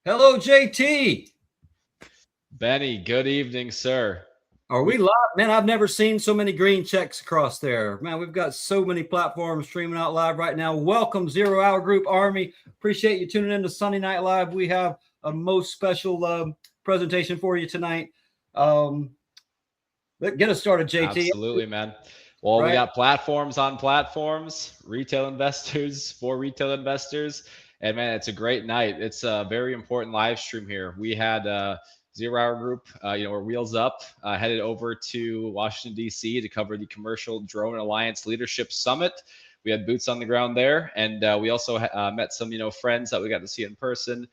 Hello, JT. Benny, good evening, sir. Are we live? Man, I've never seen so many green checks across there. Man, we've got so many platforms streaming out live right now. Welcome, 0 Hour Group Army. Appreciate you tuning in to Sunday Night Live. We have a most special presentation for you tonight. Get us started, JT. Absolutely, man. Well, we got platforms on platforms, retail investors for retail investors. And man, it's a great night. It's a very important live stream here. We had 0 Hour Group, we're wheels up, headed over to Washington, D.C. to cover the Commercial Drone Alliance Leadership Summit. We had boots on the ground there. And we also met some, friends that we got to see in person,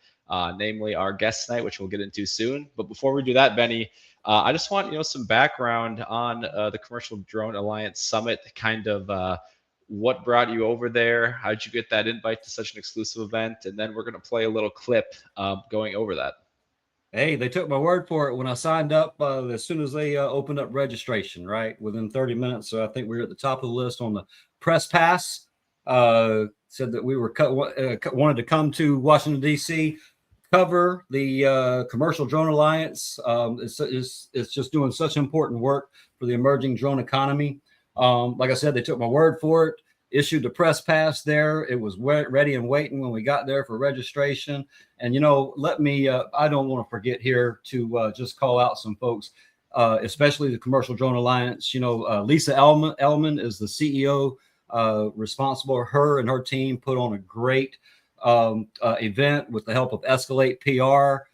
namely our guest tonight, which we'll get into soon. But before we do that, Benny, I just want some background on the Commercial Drone Alliance Summit, kind of what brought you over there, how did you get that invite to such an exclusive event, and then we're going to play a little clip going over that. Hey, they took my word for it when I signed up as soon as they opened up registration, right? Within 30 minutes. So I think we were at the top of the list on the press pass. Said that we were wanted to come to Washington, D.C., cover the Commercial Drone Alliance. It's just doing such important work for the emerging drone economy. Like I said, they took my word for it, issued the press pass there. It was ready and waiting when we got there for registration. And, let me, I don't want to forget here to just call out some folks, especially the Commercial Drone Alliance. Lisa Ellman is the CEO responsible. Her and her team put on a great event with the help of Escalate PR.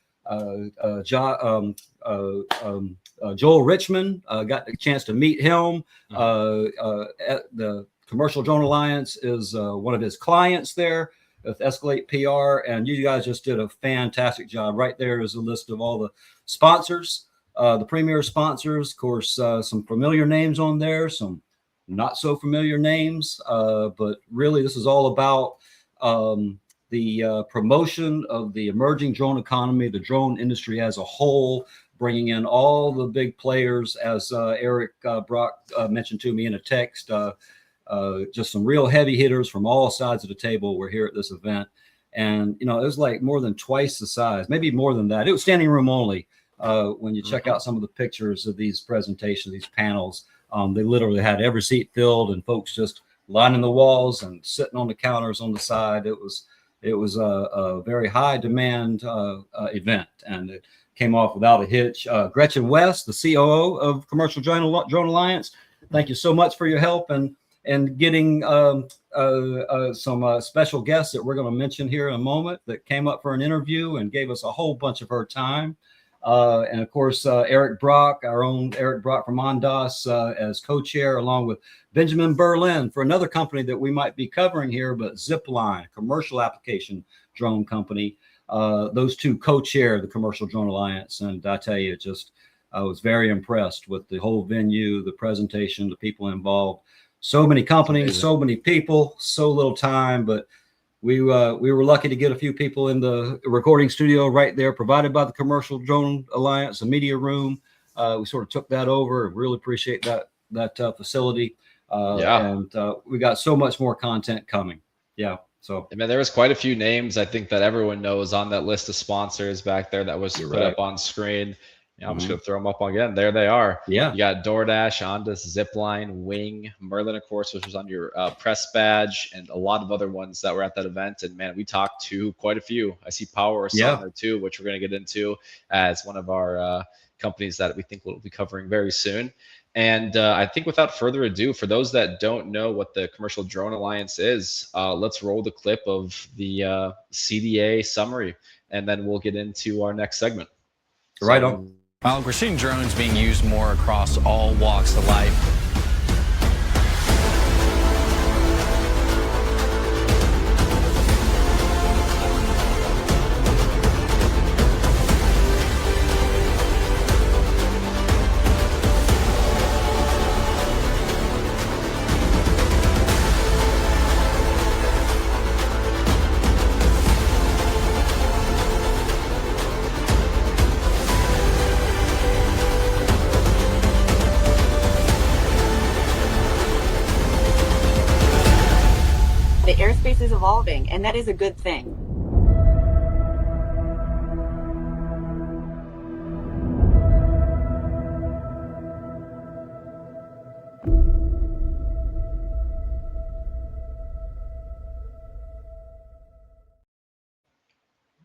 Joel Richmond, got the chance to meet him. The Commercial Drone Alliance is one of his clients there with Escalate PR, and you guys just did a fantastic job. Right there is a list of all the sponsors, the premier sponsors. Of course, some familiar names on there, some not so familiar names, but really this is all about the promotion of the emerging drone economy, the drone industry as a whole, bringing in all the big players, as Eric Brock mentioned to me in a text. Just some real heavy hitters from all sides of the table were here at this event. And, it was like more than twice the size, maybe more than that. It was standing room only. When you check out some of the pictures of these presentations, these panels, they literally had every seat filled and folks just lining the walls and sitting on the counters on the side. It was a very high demand event, and it came off without a hitch. Gretchen West, the COO of Commercial Drone Alliance, thank you so much for your help and getting some special guests that we're going to mention here in a moment that came up for an interview and gave us a whole bunch of her time. And of course, Eric Brock, our own Eric Brock from Ondas, as co-chair, along with Benjamin Berlin for another company that we might be covering here, but Zipline, commercial application drone company. Those two co-chair the Commercial Drone Alliance. And I tell you, I was very impressed with the whole venue, the presentation, the people involved. So many companies, so many people, so little time, but we were lucky to get a few people in the recording studio right there, provided by the Commercial Drone Alliance, a media room. We sort of took that over. Really appreciate that facility. And we got so much more content coming. Yeah. So, I mean, there was quite a few names I think that everyone knows on that list of sponsors back there that was put up on screen. I'm just going to throw them up again. There they are. Yeah. You got DoorDash, Ondas, Zipline, Wing, Merlin, of course, which was on your press badge, and a lot of other ones that were at that event. And man, we talked to quite a few. I see Power on there too, which we're going to get into as one of our companies that we think we'll be covering very soon. And I think without further ado, for those that don't know what the Commercial Drone Alliance is, let's roll the clip of the CDA summary, and then we'll get into our next segment. Right on. Well, we're seeing drones being used more across all walks of life. The airspace is evolving, and that is a good thing.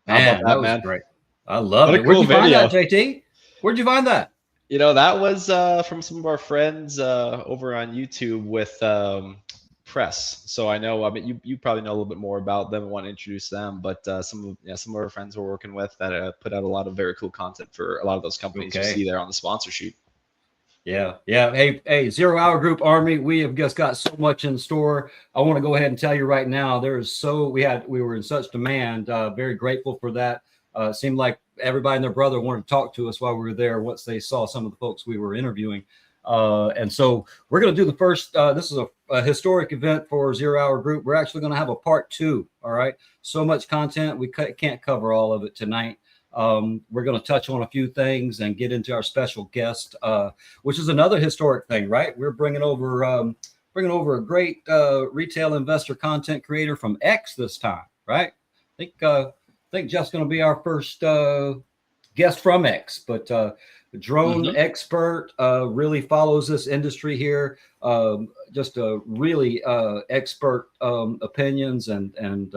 How about Man, that was man? great. I love What it. a Where'd cool you find video. that, JT? Where'd you find that? You know, that was from some of our friends over on YouTube with Press. So I know, I mean, you probably know a little bit more about them and want to introduce them, but some of our friends we're working with that put out a lot of very cool content for a lot of those companies you see there on the sponsor sheet. Yeah. Hey, 0 Hour Group Army, we have just got so much in store. I want to go ahead and tell you right now, we were in such demand. Very grateful for that. It seemed like everybody and their brother wanted to talk to us while we were there once they saw some of the folks we were interviewing. And so we're going to do the first. This is a historic event for 0 Hour Group. We're actually going to have a part 2. All right. So much content. We can't cover all of it tonight. We're going to touch on a few things and get into our special guest, which is another historic thing, right? We're bringing over a great retail investor content creator from X this time, right? I think Jeff's going to be our first guest from X, but drone expert, really follows this industry here. Just a really expert opinions and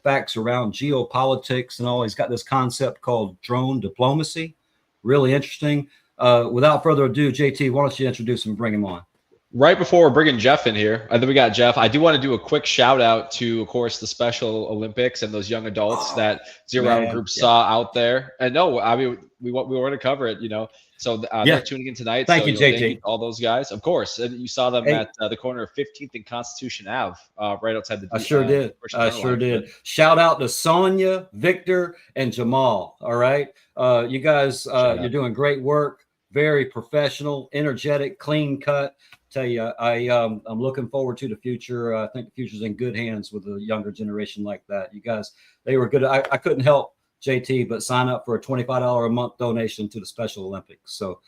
facts around geopolitics and all. He's got this concept called drone diplomacy. Really interesting. Without further ado, JT, why don't you introduce him and bring him on? Right before we're bringing Jeff in here, I think we got Jeff. I do want to do a quick shout out to, of course, the Special Olympics and those young adults that 0 Hour Group saw out there. And no, I mean, we want to cover it, you know. So they're tuning in tonight. Thank you, JT. Thank you, all those guys, of course. And you saw them at the corner of 15th and Constitution Ave, right outside the. I sure did. Shout out to Sonia, Victor, and Jamal. All right, you guys, you're doing great work. Very professional, energetic, clean cut. Tell you, I'm looking forward to the future. I think the future's in good hands with a younger generation like that. You guys, they were good. I couldn't help JT but sign up for a $25 a month donation to the Special Olympics. So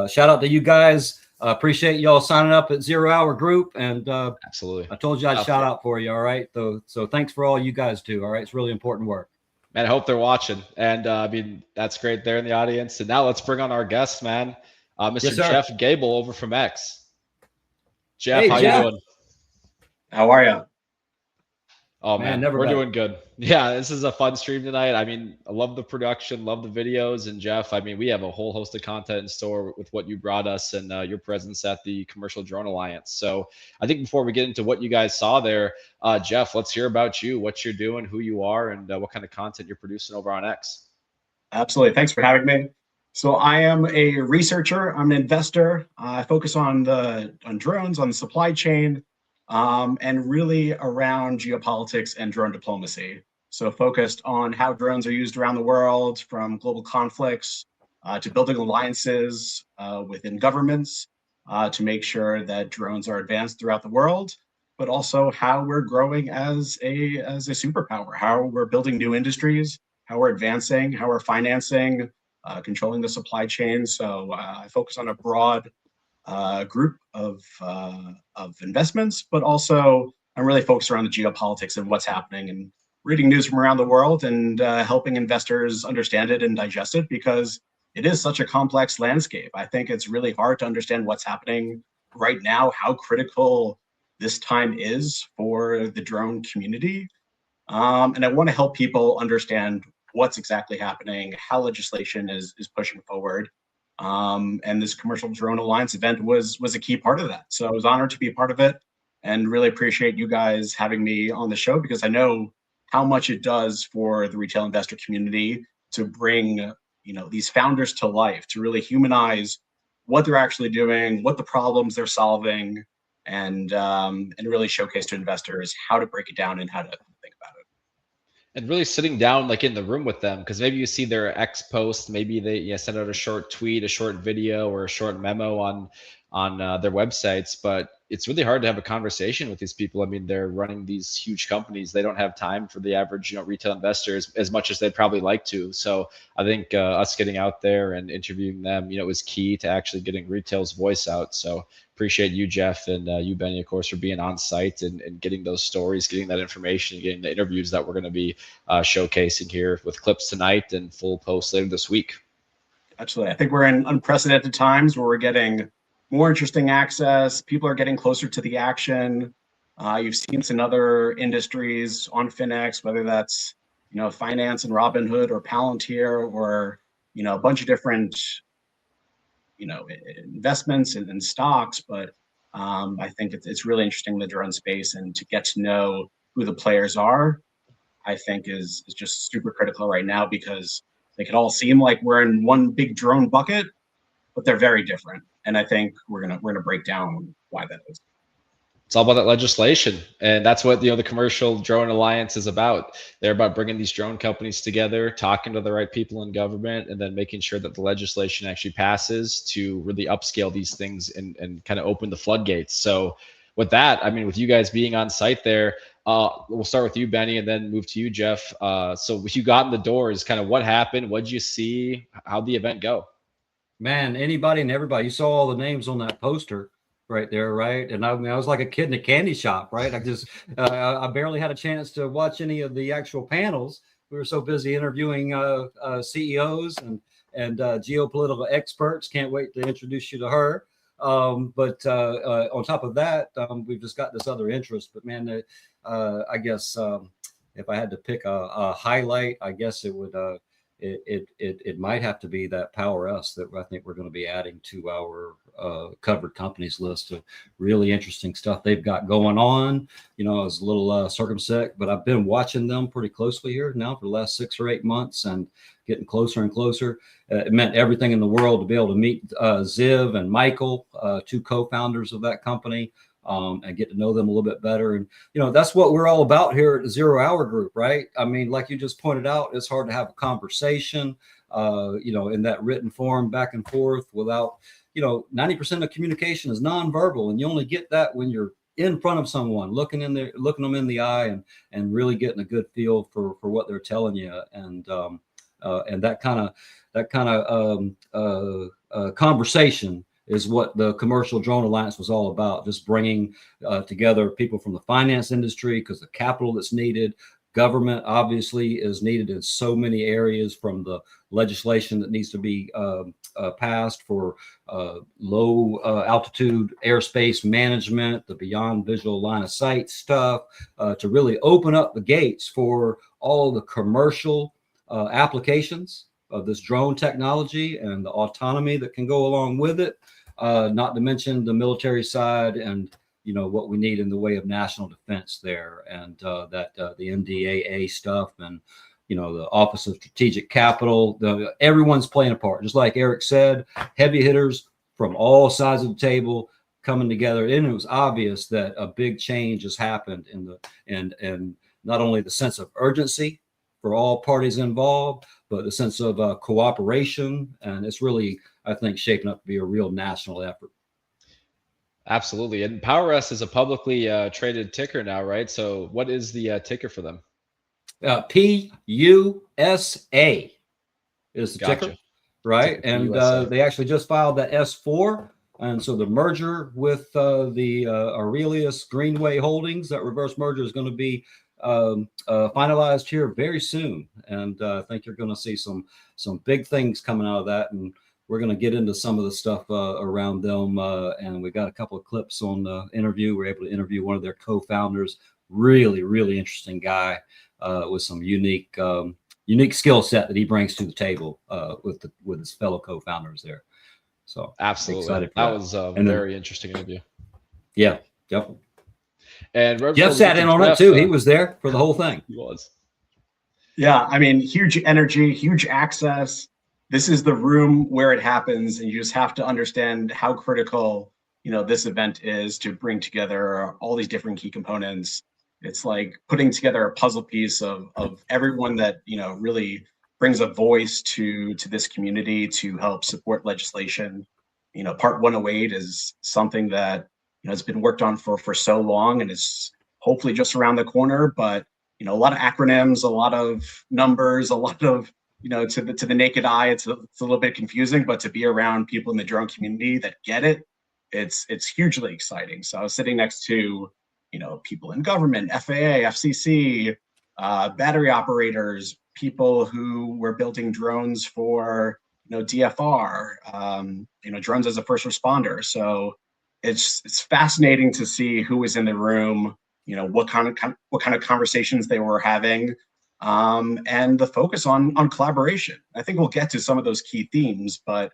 shout out to you guys. Appreciate y'all signing up at 0 Hour Group. And absolutely, I told you I'd shout out for you. All right. So thanks for all you guys do. All right. It's really important work. Man, I hope they're watching. And I mean, that's great there in the audience. And now let's bring on our guest, man, Mr. Jeff Gabel over from X. Jeff, hey, how you doing? How are you? Oh man, we're doing good. Yeah, this is a fun stream tonight. I mean, I love the production, love the videos, and Jeff, I mean, we have a whole host of content in store with what you brought us and your presence at the Commercial Drone Alliance. So I think before we get into what you guys saw there, Jeff, let's hear about you, what you're doing, who you are, and what kind of content you're producing over on X. Absolutely. Thanks for having me. So I am a researcher. I'm an investor. I focus on drones, on the supply chain, and really around geopolitics and drone diplomacy. So focused on how drones are used around the world, from global conflicts to building alliances within governments to make sure that drones are advanced throughout the world, but also how we're growing as a superpower, how we're building new industries, how we're advancing, how we're financing, controlling the supply chain. So I focus on a broad group of investments, but also I'm really focused around the geopolitics and what's happening and reading news from around the world and helping investors understand it and digest it, because it is such a complex landscape. I think it's really hard to understand what's happening right now, how critical this time is for the drone community. And I want to help people understand what's exactly happening, how legislation is pushing forward. And this Commercial Drone Alliance event was a key part of that. So I was honored to be a part of it and really appreciate you guys having me on the show, because I know how much it does for the retail investor community to bring, these founders to life, to really humanize what they're actually doing, what the problems they're solving, and really showcase to investors how to break it down and how to think about it. And really sitting down like in the room with them, because maybe you see their X post, maybe they send out a short tweet, a short video, or a short memo on their websites, but it's really hard to have a conversation with these people. I mean, they're running these huge companies. They don't have time for the average, retail investors as much as they'd probably like to. So I think us getting out there and interviewing them, was key to actually getting retail's voice out. So appreciate you, Jeff, and you, Benny, of course, for being on site and getting those stories, getting that information, getting the interviews that we're going to be showcasing here with clips tonight and full posts later this week. Absolutely. I think we're in unprecedented times where we're getting more interesting access. People are getting closer to the action. You've seen some other industries on FinX, whether that's, finance and Robinhood or Palantir or, a bunch of different, investments and stocks. But I think it's really interesting in the drone space, and to get to know who the players are, I think is just super critical right now, because they could all seem like we're in one big drone bucket, but they're very different. And I think we're gonna break down why that is. It's all about that legislation, and that's what the Commercial Drone Alliance is about. They're about bringing these drone companies together, talking to the right people in government, and then making sure that the legislation actually passes to really upscale these things and kind of open the floodgates. So with that, I mean, with you guys being on site there, we'll start with you, Benny, and then move to you, Jeff. So if you got in the doors, kind of what happened? What did you see? How'd the event go? Man, anybody and everybody. You saw all the names on that poster right there, right? And I mean, I was like a kid in a candy shop, right? I barely had a chance to watch any of the actual panels. We were so busy interviewing CEOs and geopolitical experts. Can't wait to introduce you to her. But on top of that, we've just got this other interest. But man, I guess if I had to pick a highlight, I guess it would. It might have to be that Power Us that I think we're going to be adding to our covered companies list of really interesting stuff they've got going on. I was a little circumspect, but I've been watching them pretty closely here now for the last 6 or 8 months and getting closer and closer. It meant everything in the world to be able to meet Ziv and Michael, 2 co-founders of that company. And get to know them a little bit better. And, that's what we're all about here at the 0 Hour Group, right? I mean, like you just pointed out, it's hard to have a conversation, in that written form back and forth without, 90% of communication is nonverbal. And you only get that when you're in front of someone, looking them in the eye and really getting a good feel for what they're telling you. And that kind of conversation is what the Commercial Drone Alliance was all about, just bringing together people from the finance industry, because the capital that's needed. Government obviously is needed in so many areas, from the legislation that needs to be passed for low altitude airspace management, the beyond visual line of sight stuff, to really open up the gates for all the commercial applications of this drone technology and the autonomy that can go along with it. Not to mention the military side and what we need in the way of national defense there, and the NDAA stuff, and the Office of Strategic Capital. Everyone's playing a part, just like Eric said. Heavy hitters from all sides of the table coming together, and it was obvious that a big change has happened and not only the sense of urgency for all parties involved, but the sense of cooperation, and it's really, I think, shaping up to be a real national effort. Absolutely. And Power Us is a publicly traded ticker now, right? So what is the ticker for them? PUSA is the ticker, right? And they actually just filed that S4. And so the merger with the Aurelius Greenway Holdings, that reverse merger, is going to be finalized here very soon. And I think you're going to see some big things coming out of that. And we're going to get into some of the stuff around them. And we got a couple of clips on the interview. We're able to interview one of their co-founders. Really, really interesting guy with some unique skill set that he brings to the table with his fellow co-founders there. So absolutely, that was a very interesting interview. Yeah. Yep. And Jeff sat in on it too. He was there for the whole thing. He was. Yeah, I mean, huge energy, huge access. This is the room where it happens, and you just have to understand how critical, this event is to bring together all these different key components. It's like putting together a puzzle piece of everyone that, really brings a voice to this community to help support legislation. Part 108 is something that it's been worked on for so long, and it's hopefully just around the corner. But a lot of acronyms, a lot of numbers, a lot of to the naked eye, it's a little bit confusing. But to be around people in the drone community that get it, it's hugely exciting. So I was sitting next to people in government, FAA, FCC, battery operators, people who were building drones for DFR, drones as a first responder. So it's fascinating to see who was in the room, what kind of conversations they were having, and the focus on collaboration. I think we'll get to some of those key themes, but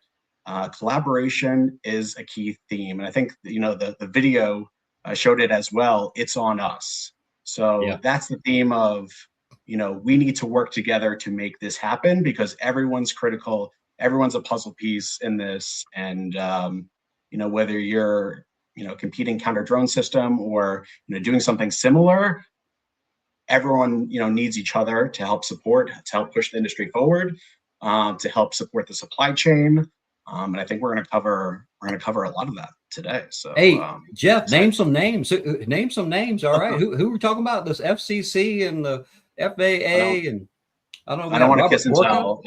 collaboration is a key theme, and I think the video showed it as well. It's on us. So that's the theme of we need to work together to make this happen, because everyone's critical, everyone's a puzzle piece in this, and whether you're competing counter drone system or doing something similar, everyone needs each other to help support, to help push the industry forward, to help support the supply chain. And I think we're going to cover a lot of that today. So hey, Jeff, name some names. Name some names. All right, who we're talking about? This FCC and the FAA, and I don't want to kiss and tell.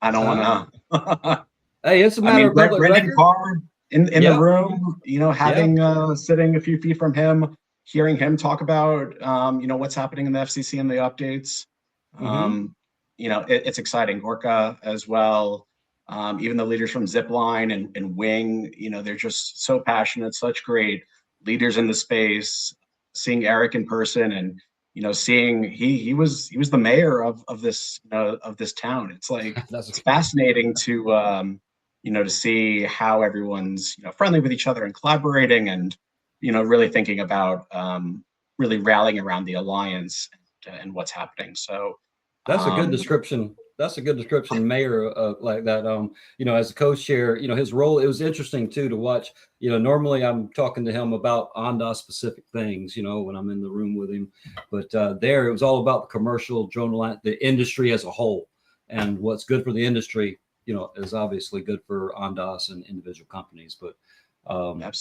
I don't want to. Hey, it's a matter of public Brendan record. Carr in the room, having sitting a few feet from him, hearing him talk about what's happening in the FCC and the updates. It's exciting. Gorka as well. Even the leaders from Zipline and Wing, they're just so passionate, such great leaders in the space. Seeing Eric in person, and seeing he was the mayor of this town. It's like it's fascinating to to see how everyone's friendly with each other and collaborating, and really thinking about really rallying around the alliance and what's happening. So that's a good description. That's a good description, Mayor, like that. As a co-chair, his role. It was interesting too to watch. Normally I'm talking to him about Ondas specific things, when I'm in the room with him, but there it was all about the commercial drone, the industry as a whole, and what's good for the industry, is obviously good for Ondas and individual companies. But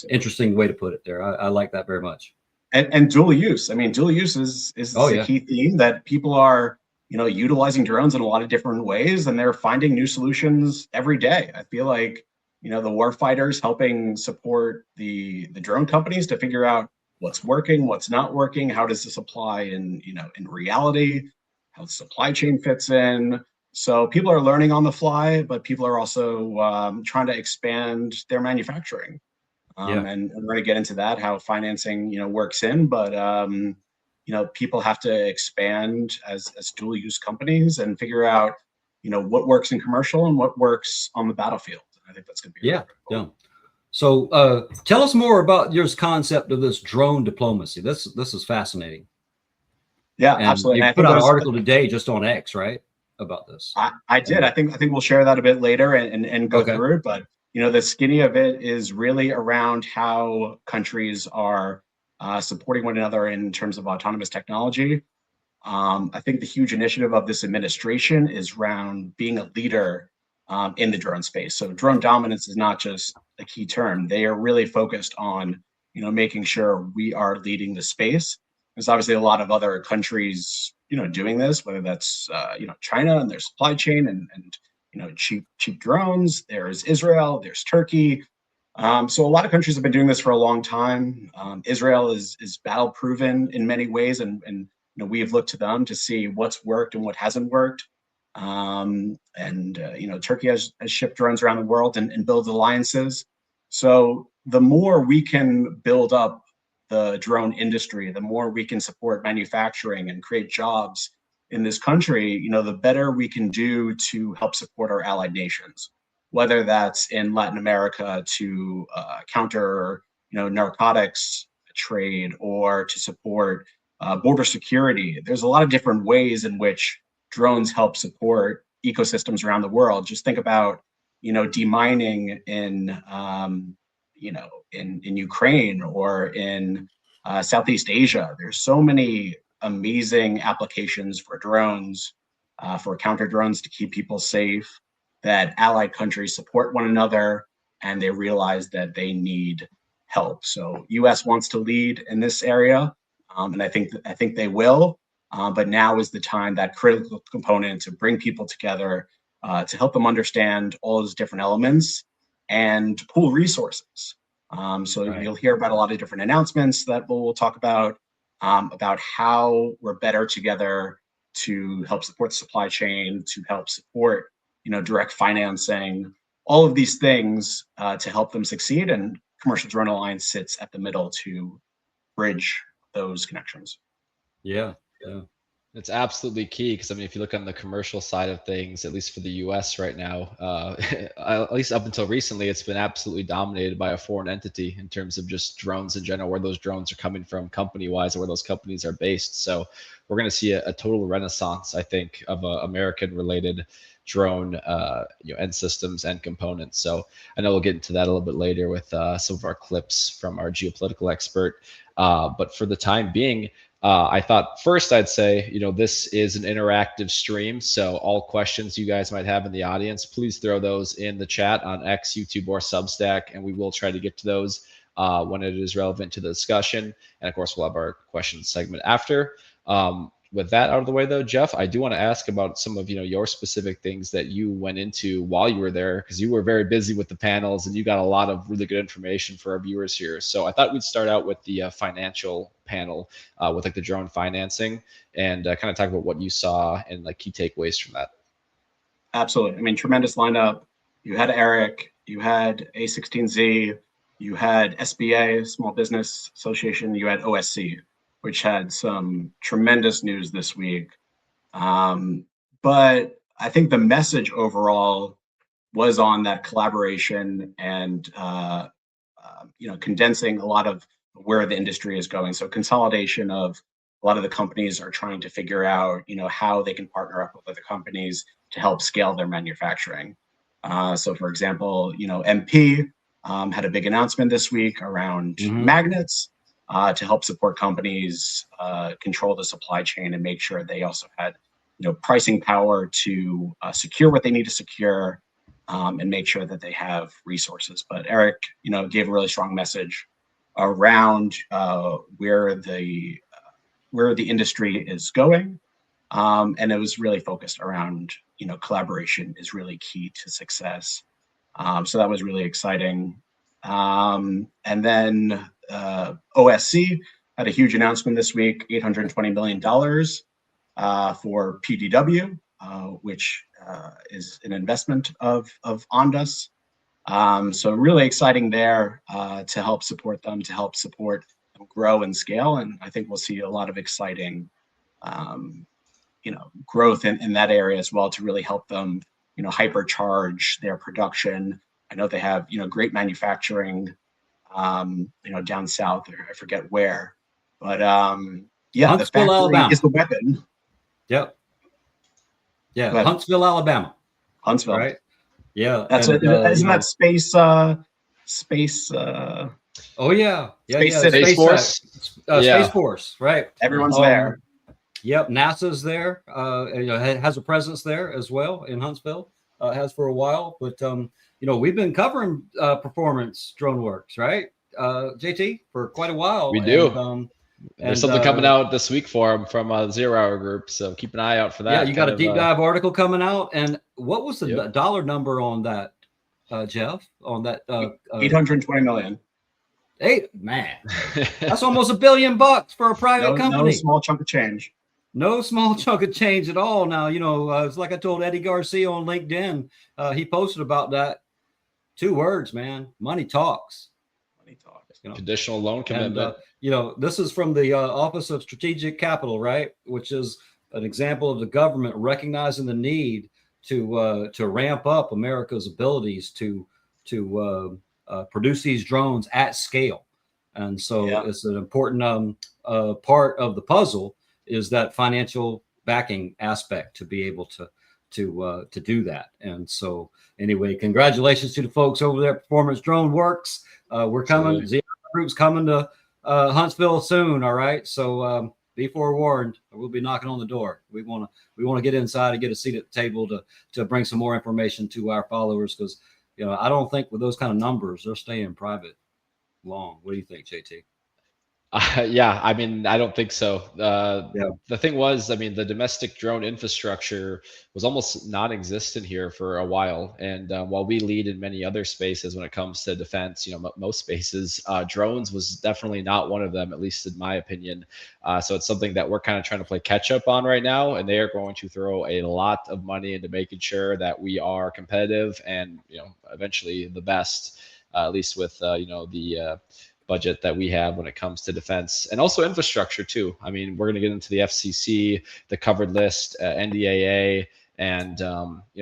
interesting way to put it there. I like that very much. And dual use. I mean, dual use is a key theme that people are utilizing drones in a lot of different ways, and they're finding new solutions every day. I feel like, the warfighters helping support the drone companies to figure out what's working, what's not working, how does this apply in reality, how the supply chain fits in. So people are learning on the fly, but people are also trying to expand their manufacturing. And we're going to get into that, how financing, works in, but people have to expand as dual use companies and figure out, what works in commercial and what works on the battlefield. I think that's going to be really cool. So tell us more about your concept of this drone diplomacy. This is fascinating. Yeah, absolutely. You put out an article today just on X, right, about this? I did. I think we'll share that a bit later and go through it. But the skinny of it is really around how countries are supporting one another in terms of autonomous technology. I think the huge initiative of this administration is around being a leader in the drone space. So drone dominance is not just a key term. They are really focused on, making sure we are leading the space. There's obviously a lot of other countries, doing this, whether that's, China and their supply chain and cheap drones. There's Israel, there's Turkey. So a lot of countries have been doing this for a long time. Israel is battle proven in many ways, and we have looked to them to see what's worked and what hasn't worked. Turkey has shipped drones around the world and builds alliances. So the more we can build up the drone industry, the more we can support manufacturing and create jobs in this country, the better we can do to help support our allied nations, whether that's in Latin America to counter, narcotics trade, or to support border security. There's a lot of different ways in which drones help support ecosystems around the world. Just think about, demining in Ukraine or in Southeast Asia. There's so many amazing applications for drones, for counter drones to keep people safe, that allied countries support one another, and they realize that they need help. So U.S. wants to lead in this area, and I think they will. But now is the time, that critical component, to bring people together, to help them understand all those different elements and pool resources. So you'll hear about a lot of different announcements that we'll talk about how we're better together to help support the supply chain, to help support, direct financing, all of these things to help them succeed. And Commercial Drone Alliance sits at the middle to bridge those connections. Yeah, yeah. It's absolutely key because, I mean, if you look on the commercial side of things, at least for the U.S. right now, at least up until recently, it's been absolutely dominated by a foreign entity in terms of just drones in general, where those drones are coming from company-wise, or where those companies are based. So we're going to see a total renaissance, I think, of American-related drone end systems and components. So I know we'll get into that a little bit later with some of our clips from our geopolitical expert. But for the time being, I thought first I'd say, this is an interactive stream. So all questions you guys might have in the audience, please throw those in the chat on X, YouTube, or Substack, and we will try to get to those when it is relevant to the discussion. And of course, we'll have our questions segment after. With that out of the way, though, Jeff, I do want to ask about some of your specific things that you went into while you were there, because you were very busy with the panels and you got a lot of really good information for our viewers here. So I thought we'd start out with the financial panel with like the drone financing and kind of talk about what you saw and like key takeaways from that. Absolutely. I mean, tremendous lineup. You had Eric, you had A16Z, you had SBA, Small Business Association, you had OSC, which had some tremendous news this week. But I think the message overall was on that collaboration and, condensing a lot of where the industry is going. So consolidation of a lot of the companies are trying to figure out, how they can partner up with other companies to help scale their manufacturing. So for example, MP had a big announcement this week around magnets, to help support companies control the supply chain and make sure they also had, pricing power to secure what they need to secure, and make sure that they have resources. But Eric, gave a really strong message around where the industry is going, and it was really focused around, collaboration is really key to success. So that was really exciting. And then OSC had a huge announcement this week, $820 million for PDW, which is an investment of Ondas. So really exciting there to help support them, to help support them grow and scale. And I think we'll see a lot of exciting, growth in that area as well, to really help them, hypercharge their production. I know they have, great manufacturing, down south, or I forget where, but yeah, Huntsville, the factory Alabama is the weapon. Yep. Yeah, Huntsville, Alabama. Huntsville, right? Yeah, that's and, isn't that space? Oh yeah, Space Force. Space Force, right? Everyone's there. Yep, NASA's there. Has a presence there as well in Huntsville. Has for a while, but we've been covering Performance Drone Works, right, JT, for quite a while. We do. And, there's something coming out this week for them from 0 Hour Group, so keep an eye out for that. Yeah, you got a deep dive article coming out. And what was the dollar number on that, Jeff? On that 820 million. Man, that's almost $1 billion for a private company. No small chunk of change. No small chunk of change at all. Now, it's like I told Eddie Garcia on LinkedIn. He posted about that. 2 words, man. Money talks. Money talks. Conditional loan commitment. And, this is from the Office of Strategic Capital, right? Which is an example of the government recognizing the need to ramp up America's abilities to produce these drones at scale. And so it's an important part of the puzzle is that financial backing aspect to be able to do that. And so anyway, congratulations to the folks over there at Performance Drone Works. We're coming. The group's coming to Huntsville soon. All right. So be forewarned. We'll be knocking on the door. We want to get inside and get a seat at the table to bring some more information to our followers, because I don't think with those kind of numbers they're staying private. long. What do you think, JT? Yeah, I mean, I don't think so. Yeah. The thing was, I mean, the domestic drone infrastructure was almost non-existent here for a while. And while we lead in many other spaces when it comes to defense, most spaces, drones was definitely not one of them, at least in my opinion. So it's something that we're kind of trying to play catch up on right now, and they are going to throw a lot of money into making sure that we are competitive and eventually the best, at least with the budget that we have when it comes to defense and also infrastructure too. I mean, we're going to get into the FCC, the covered list, NDAA, and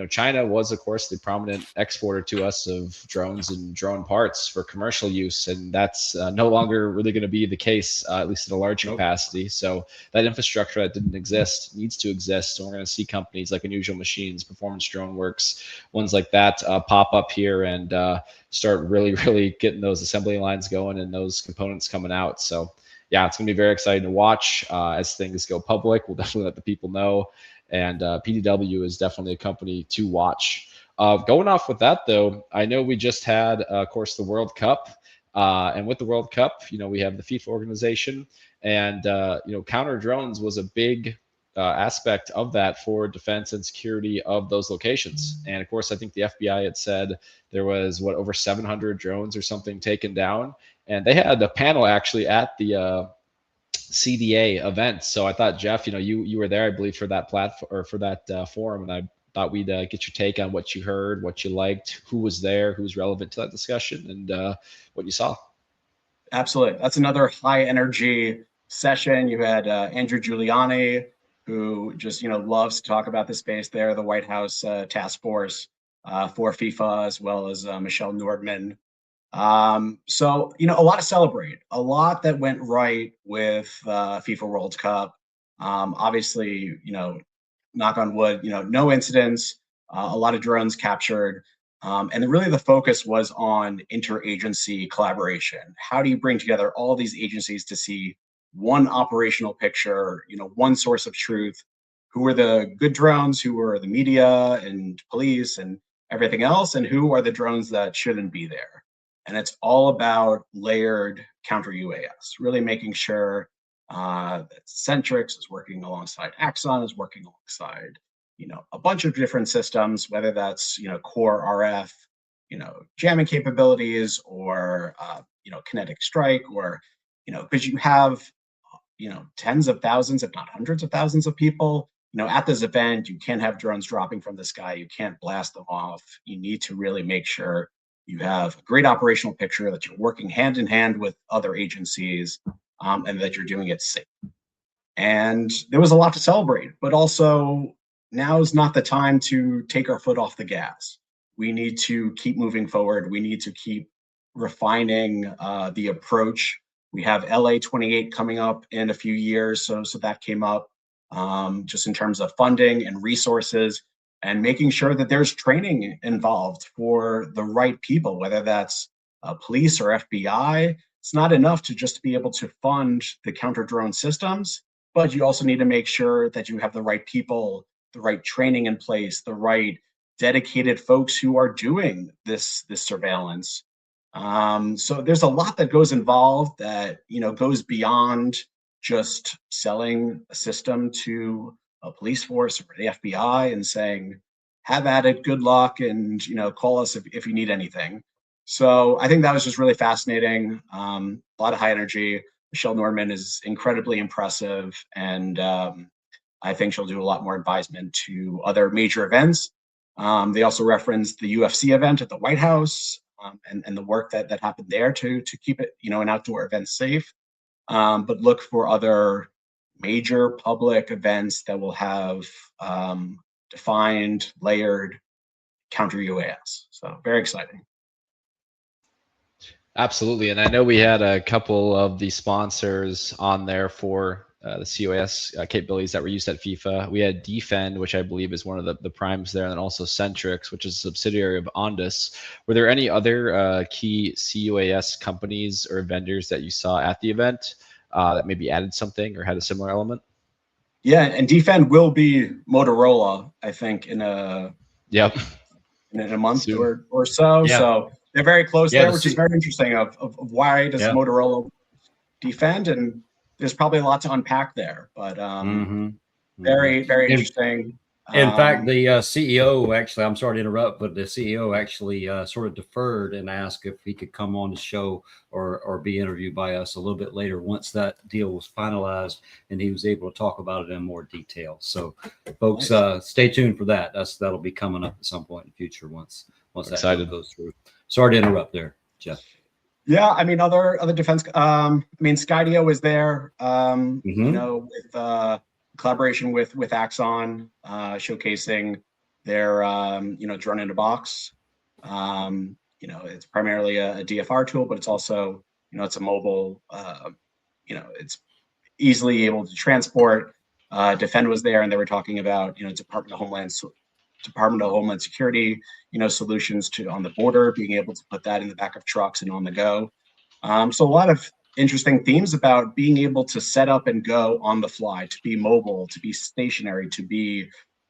China was, of course, the prominent exporter to us of drones and drone parts for commercial use, and that's no longer really going to be the case, at least at a large capacity. So that infrastructure that didn't exist needs to exist, and we're going to see companies like Unusual Machines, Performance Drone Works, ones like that pop up here and start really getting those assembly lines going and those components coming out. So yeah, it's going to be very exciting to watch as things go public. We'll definitely let the people know. And PDW is definitely a company to watch. Going off with that, though, I know we just had, of course, the World Cup. And with the World Cup, we have the FIFA organization. And, counter drones was a big aspect of that for defense and security of those locations. And, of course, I think the FBI had said there was, over 700 drones or something taken down. And they had a panel actually at the CDA event. So I thought, Jeff, you were there, I believe, for that platform or for that forum, and I thought we'd get your take on what you heard, what you liked, who was there, who was relevant to that discussion, and what you saw. Absolutely, that's another high energy session. You had Andrew Giuliani, who just loves to talk about the space there, the White House task force for FIFA, as well as Michelle Nordman. So, a lot to celebrate, a lot that went right with FIFA World Cup. Obviously, knock on wood, no incidents, a lot of drones captured. And really the focus was on interagency collaboration. How do you bring together all these agencies to see one operational picture, one source of truth? Who are the good drones? Who are the media and police and everything else? And who are the drones that shouldn't be there? And it's all about layered counter UAS, really making sure that Centrix is working alongside Axon, is working alongside, a bunch of different systems, whether that's, core RF, jamming capabilities, or, kinetic strike, or, because you have, tens of thousands, if not hundreds of thousands of people, at this event. You can't have drones dropping from the sky. You can't blast them off. You need to really make sure you have a great operational picture, that you're working hand in hand with other agencies, and that you're doing it safe. And there was a lot to celebrate, but also now is not the time to take our foot off the gas. We need to keep moving forward. We need to keep refining the approach. We have LA 28 coming up in a few years, so that came up just in terms of funding and resources, and making sure that there's training involved for the right people, whether that's police or FBI. It's not enough to just be able to fund the counter drone systems, but you also need to make sure that you have the right people, the right training in place, the right dedicated folks who are doing this surveillance. So there's a lot that goes involved that goes beyond just selling a system to a police force or the FBI and saying, have at it, good luck, and call us if you need anything. So I think that was just really fascinating. A lot of high energy. Michelle Norman is incredibly impressive, and I think she'll do a lot more advisement to other major events. They also referenced the UFC event at the White House, and the work that happened there to keep it, an outdoor event safe. But look for other major public events that will have defined, layered counter UAS. So very exciting. Absolutely. And I know we had a couple of the sponsors on there for the COS capabilities that were used at FIFA. We had Defend, which I believe is one of the primes there, and then also Centrix, which is a subsidiary of Ondas. Were there any other key CUAS companies or vendors that you saw at the event that maybe added something or had a similar element? Yeah, and Defend will be Motorola, I think, in a month or so. Yeah. So they're very close Yeah, there, the which is C- very interesting. Of why does Yeah. Motorola defend, and there's probably a lot to unpack there. But hmm very very In, interesting. in fact, Um, the CEO actually, I'm sorry to interrupt, but the CEO actually sort of deferred and asked if he could come on the show or be interviewed by us a little bit later once that deal was finalized and he was able to talk about it in more detail. So, folks, Nice. stay tuned for that. That'll be coming up at some point in the future once that deal Excited. goes through. Sorry to interrupt there, Jeff. Yeah, I mean other defense. I mean Skydio is there. Hmm With collaboration with Axon, showcasing their drone in a box. It's primarily a DFR tool, but it's also it's a mobile. It's easily able to transport. Defend was there, and they were talking about Department of Homeland Security, solutions to on the border, being able to put that in the back of trucks and on the go. So a lot of interesting themes about being able to set up and go on the fly, to be mobile, to be stationary, to be,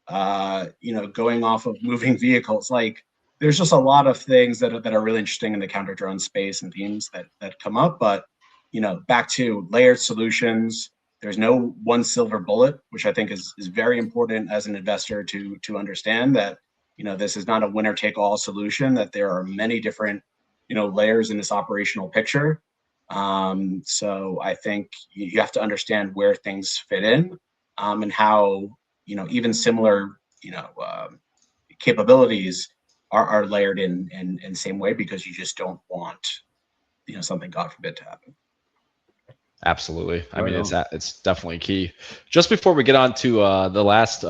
going off of moving vehicles. Like there's just a lot of things that are really interesting in the counter drone space and themes that come up. But back to layered solutions. There's no one silver bullet, which I think is very important as an investor to understand that this is not a winner take all solution. That there are many different layers in this operational picture. So I think you have to understand where things fit in, and how even similar capabilities are layered in same way, because you just don't want something, God forbid, to happen. Absolutely. I Right mean, on. it's definitely key. Just before we get on to the last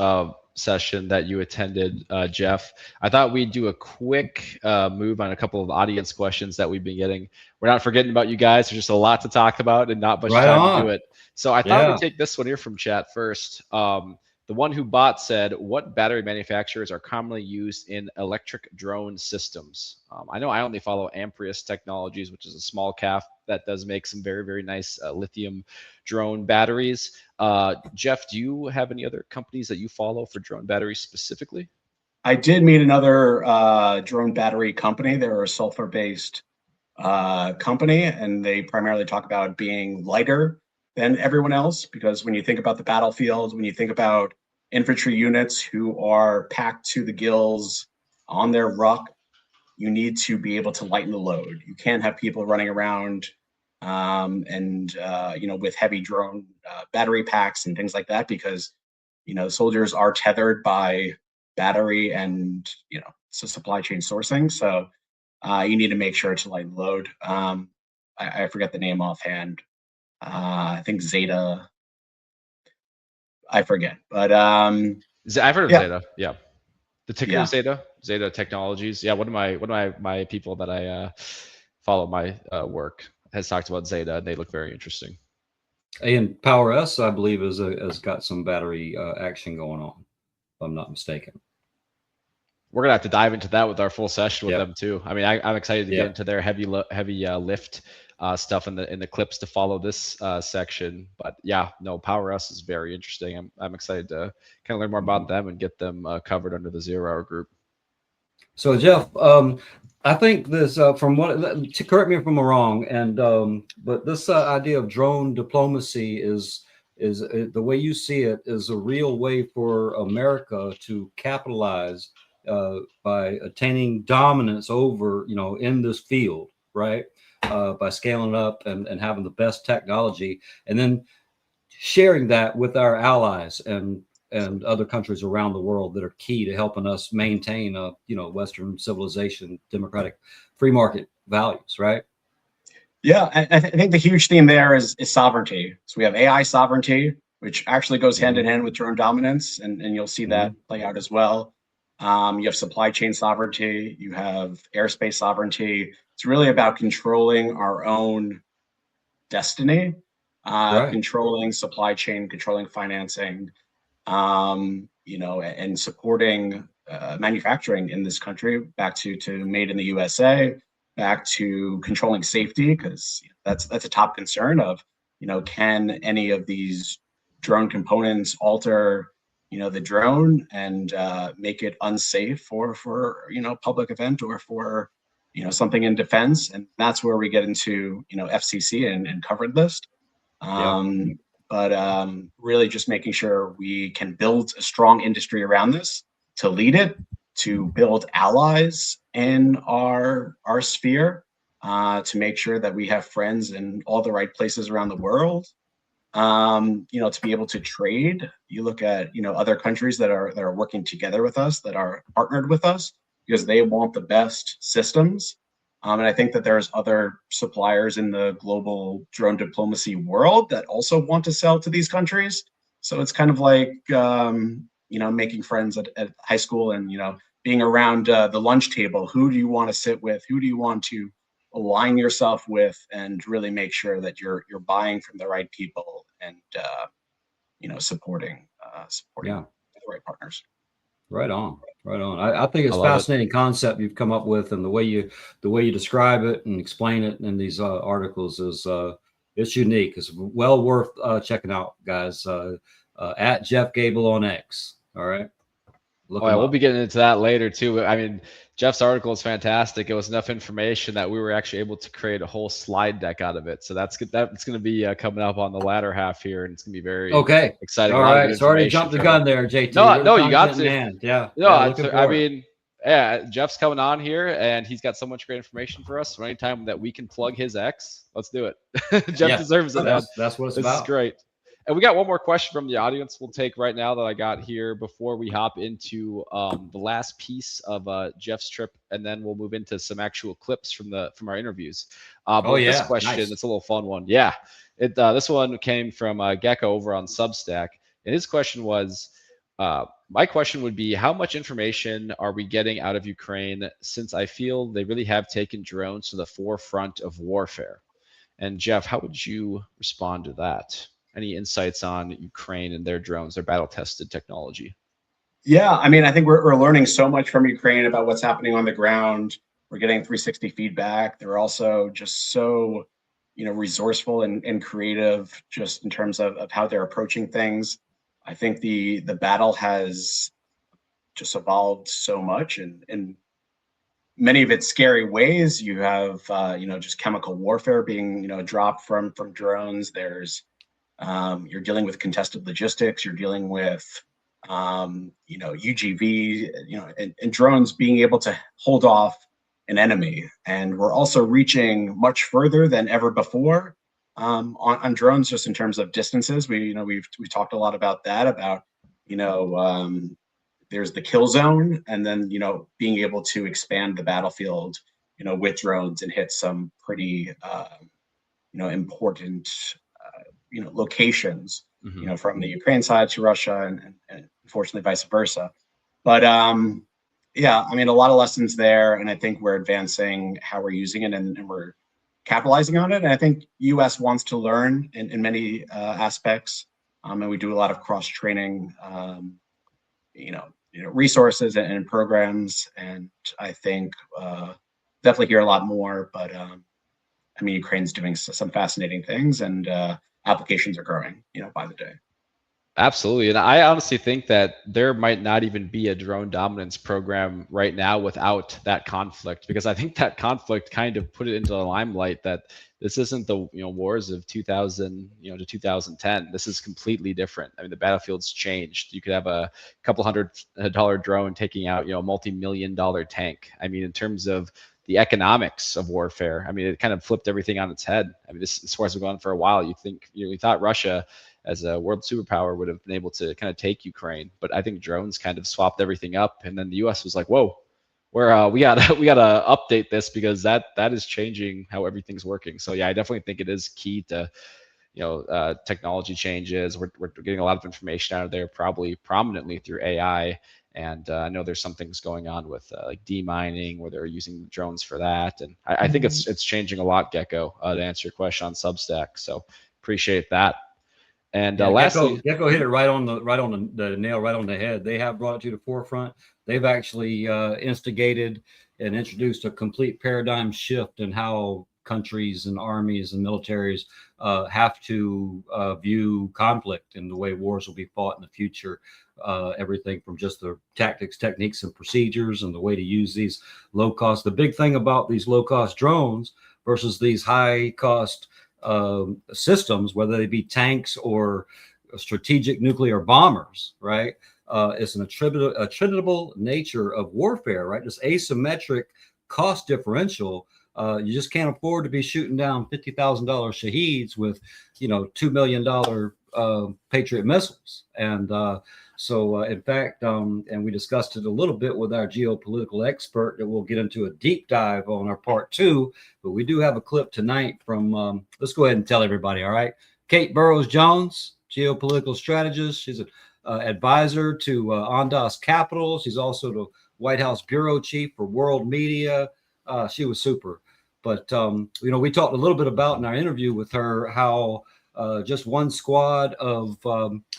session that you attended, Jeff, I thought we'd do a quick move on a couple of audience questions that we've been getting. We're not forgetting about you guys. There's just a lot to talk about and not much Right time to do on. it. So I thought Yeah. we'd take this one here from chat first. The one who bought said, "What battery manufacturers are commonly used in electric drone systems?" I know I only follow Amprius Technologies, which is a small cap that does make some very, very nice lithium drone batteries. Jeff, do you have any other companies that you follow for drone batteries specifically? I did meet another drone battery company. They're a sulfur-based company, and they primarily talk about being lighter than everyone else, because when you think about the battlefield, when you think about infantry units who are packed to the gills on their ruck, you need to be able to lighten the load. You can't have people running around with heavy drone battery packs and things like that, because soldiers are tethered by battery and supply chain sourcing. So you need to make sure to lighten the load. I forget the name offhand. I think Zeta. I forget, but I've heard of yeah, Zeta. Yeah, the ticker yeah. is Zeta Technologies. Yeah, one of my people that I follow my work has talked about Zeta, and they look very interesting. And Power S, I believe, has got some battery action going on, if I'm not mistaken. We're gonna have to dive into that with our full session with Yep. them too. I mean, I'm excited to get Yep. into their heavy lift stuff in the clips to follow this section. But yeah, no, Power S is very interesting. I'm excited to kind of learn more about them and get them covered under the 0 Hour Group. So Jeff, I think this from what to correct me if I'm wrong, and but this idea of drone diplomacy is the way you see it is a real way for America to capitalize by attaining dominance over in this field, right? By scaling up and having the best technology, and then sharing that with our allies and other countries around the world that are key to helping us maintain Western civilization, democratic, free market values, right? Yeah, I think the huge theme there is sovereignty. So we have AI sovereignty, which actually goes hand in hand with drone dominance, and you'll see that play out as well. You have supply chain sovereignty, you have airspace sovereignty. It's really about controlling our own destiny, Right. controlling supply chain, controlling financing, and supporting manufacturing in this country, back to made in the USA, back to controlling safety, because that's a top concern of, can any of these drone components alter, the drone and make it unsafe for public event or for something in defense, and that's where we get into FCC and covered list. But really just making sure we can build a strong industry around this to lead it, to build allies in our sphere, to make sure that we have friends in all the right places around the world. To be able to trade. You look at other countries that are working together with us, that are partnered with us, because they want the best systems. And I think that there's other suppliers in the global drone diplomacy world that also want to sell to these countries. So it's kind of like making friends at high school, and being around the lunch table. Who do you want to sit with? Who do you want to align yourself with, and really make sure that you're buying from the right people, and supporting the right partners. Right on. I think it's a love fascinating concept you've come up with, and the way you describe it and explain it in these articles is it's unique. It's well worth checking out, guys. At Jeff Gabel on X. All right. We'll be getting into that later too. I mean, Jeff's article is fantastic. It was enough information that we were actually able to create a whole slide deck out of it. So that's good. That's going to be coming up on the latter half here, and it's going to be very exciting. All right, sorry to jump the gun there, JT. No, you got to. Yeah. No, I mean, Jeff's coming on here, and he's got so much great information for us. So anytime that we can plug his X, let's do it. Jeff deserves it. That's what it's about. This is great. And we got one more question from the audience we'll take right now that I got here before we hop into the last piece of Jeff's trip, and then we'll move into some actual clips from our interviews. This question, It's a little fun one. Yeah, this one came from Gecko over on Substack, and his question was, my question would be, how much information are we getting out of Ukraine, since I feel they really have taken drones to the forefront of warfare? And Jeff, how would you respond to that? Any insights on Ukraine and their drones, their battle-tested technology? Yeah, I mean, I think we're learning so much from Ukraine about what's happening on the ground. We're getting 360 feedback. They're also just so, resourceful and creative, just in terms of how they're approaching things. I think the battle has just evolved so much, and in many of its scary ways. You have, just chemical warfare being, dropped from drones. There's you're dealing with contested logistics. You're dealing with, UGV, and drones being able to hold off an enemy. And we're also reaching much further than ever before on drones, just in terms of distances. We've talked a lot about that. About there's the kill zone, and then being able to expand the battlefield, with drones, and hit some pretty important locations, from the Ukraine side to Russia, and unfortunately vice versa. But yeah, I mean, a lot of lessons there, and I think we're advancing how we're using it, and we're capitalizing on it. And I think US wants to learn in many aspects, and we do a lot of cross training, resources and programs. And I think definitely hear a lot more. But I mean, Ukraine's doing some fascinating things, and applications are growing, by the day. Absolutely. And I honestly think that there might not even be a drone dominance program right now without that conflict, because I think that conflict kind of put it into the limelight that this isn't the wars of 2000 to 2010. This is completely different. I mean, the battlefield's changed. You could have a couple $100 drone taking out a multi-million-dollar tank. I mean, in terms of the economics of warfare, I mean, it kind of flipped everything on its head. I mean, this war's been going on for a while. You thought Russia, as a world superpower, would have been able to kind of take Ukraine, but I think drones kind of swapped everything up. And then the U.S. was like, "Whoa, we gotta update this, because that is changing how everything's working." So yeah, I definitely think it is key to technology changes. We're getting a lot of information out of there, probably prominently through AI. And I know there's some things going on with like demining, where they're using drones for that. And I think it's changing a lot, Gecko, to answer your question on Substack. So appreciate that. And lastly, Gecko hit it right on the nail, right on the head. They have brought it to the forefront. They've actually instigated and introduced a complete paradigm shift in how countries and armies and militaries have to view conflict and the way wars will be fought in the future. Everything from just the tactics, techniques, and procedures, and the way to use these low cost. The big thing about these low cost drones versus these high cost systems, whether they be tanks or strategic nuclear bombers, right? It's an attributable nature of warfare, right? This asymmetric cost differential. You just can't afford to be shooting down $50,000 Shaheeds with, $2 million Patriot missiles. And so, in fact, and we discussed it a little bit with our geopolitical expert that we'll get into a deep dive on our part 2. But we do have a clip tonight from, let's go ahead and tell everybody, all right? Kate Burrows-Jones, geopolitical strategist. She's an advisor to Ondas Capital. She's also the White House bureau chief for world media. She was super. But, we talked a little bit about in our interview with her how just one squad of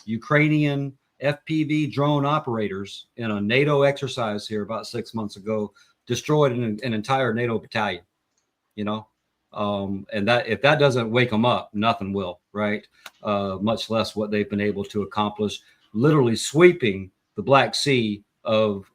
Ukrainian FPV drone operators in a NATO exercise here about 6 months ago destroyed an entire NATO battalion, and that if that doesn't wake them up, nothing will, right? Much less what they've been able to accomplish, literally sweeping the Black Sea of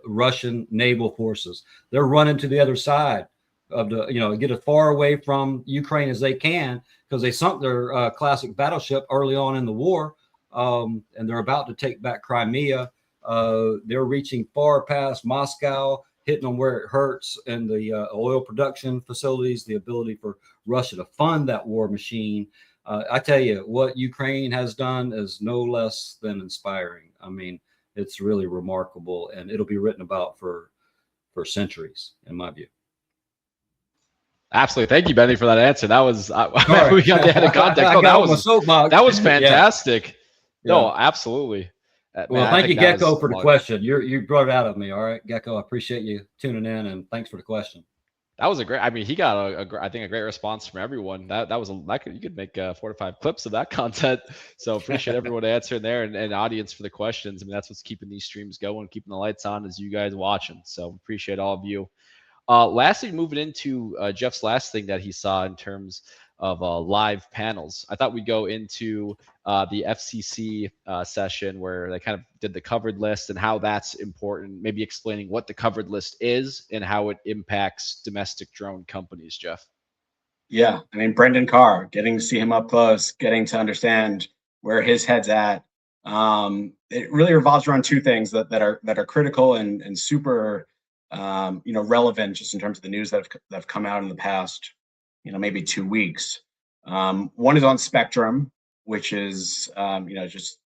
Russian naval forces. They're running to the other side of the, get as far away from Ukraine as they can because they sunk their classic battleship early on in the war. And they're about to take back Crimea. They're reaching far past Moscow, hitting them where it hurts, and the oil production facilities, the ability for Russia to fund that war machine. I tell you, what Ukraine has done is no less than inspiring. I mean, it's really remarkable, and it'll be written about for centuries, in my view. Absolutely. Thank you, Benny, for that answer. That was, we got the added context. No, that was fantastic. Yeah. No, absolutely. Well, thank you, Gecko, for the question. You brought it out of me. All right, Gecko, I appreciate you tuning in, and thanks for the question. That was a great. I mean, he got a great response from everyone. You could make 4 to 5 clips of that content. So appreciate everyone answering there and audience for the questions. I mean, that's what's keeping these streams going, keeping the lights on, is you guys watching. So appreciate all of you. Lastly, moving into Jeff's last thing that he saw in terms of live panels. I thought we'd go into the FCC session where they kind of did the covered list and how that's important, maybe explaining what the covered list is and how it impacts domestic drone companies, Jeff. Yeah, I mean, Brendan Carr, getting to see him up close, getting to understand where his head's at. It really revolves around 2 things that are critical and super relevant just in terms of the news that have come out in the past maybe 2 weeks. One is on spectrum, which is, just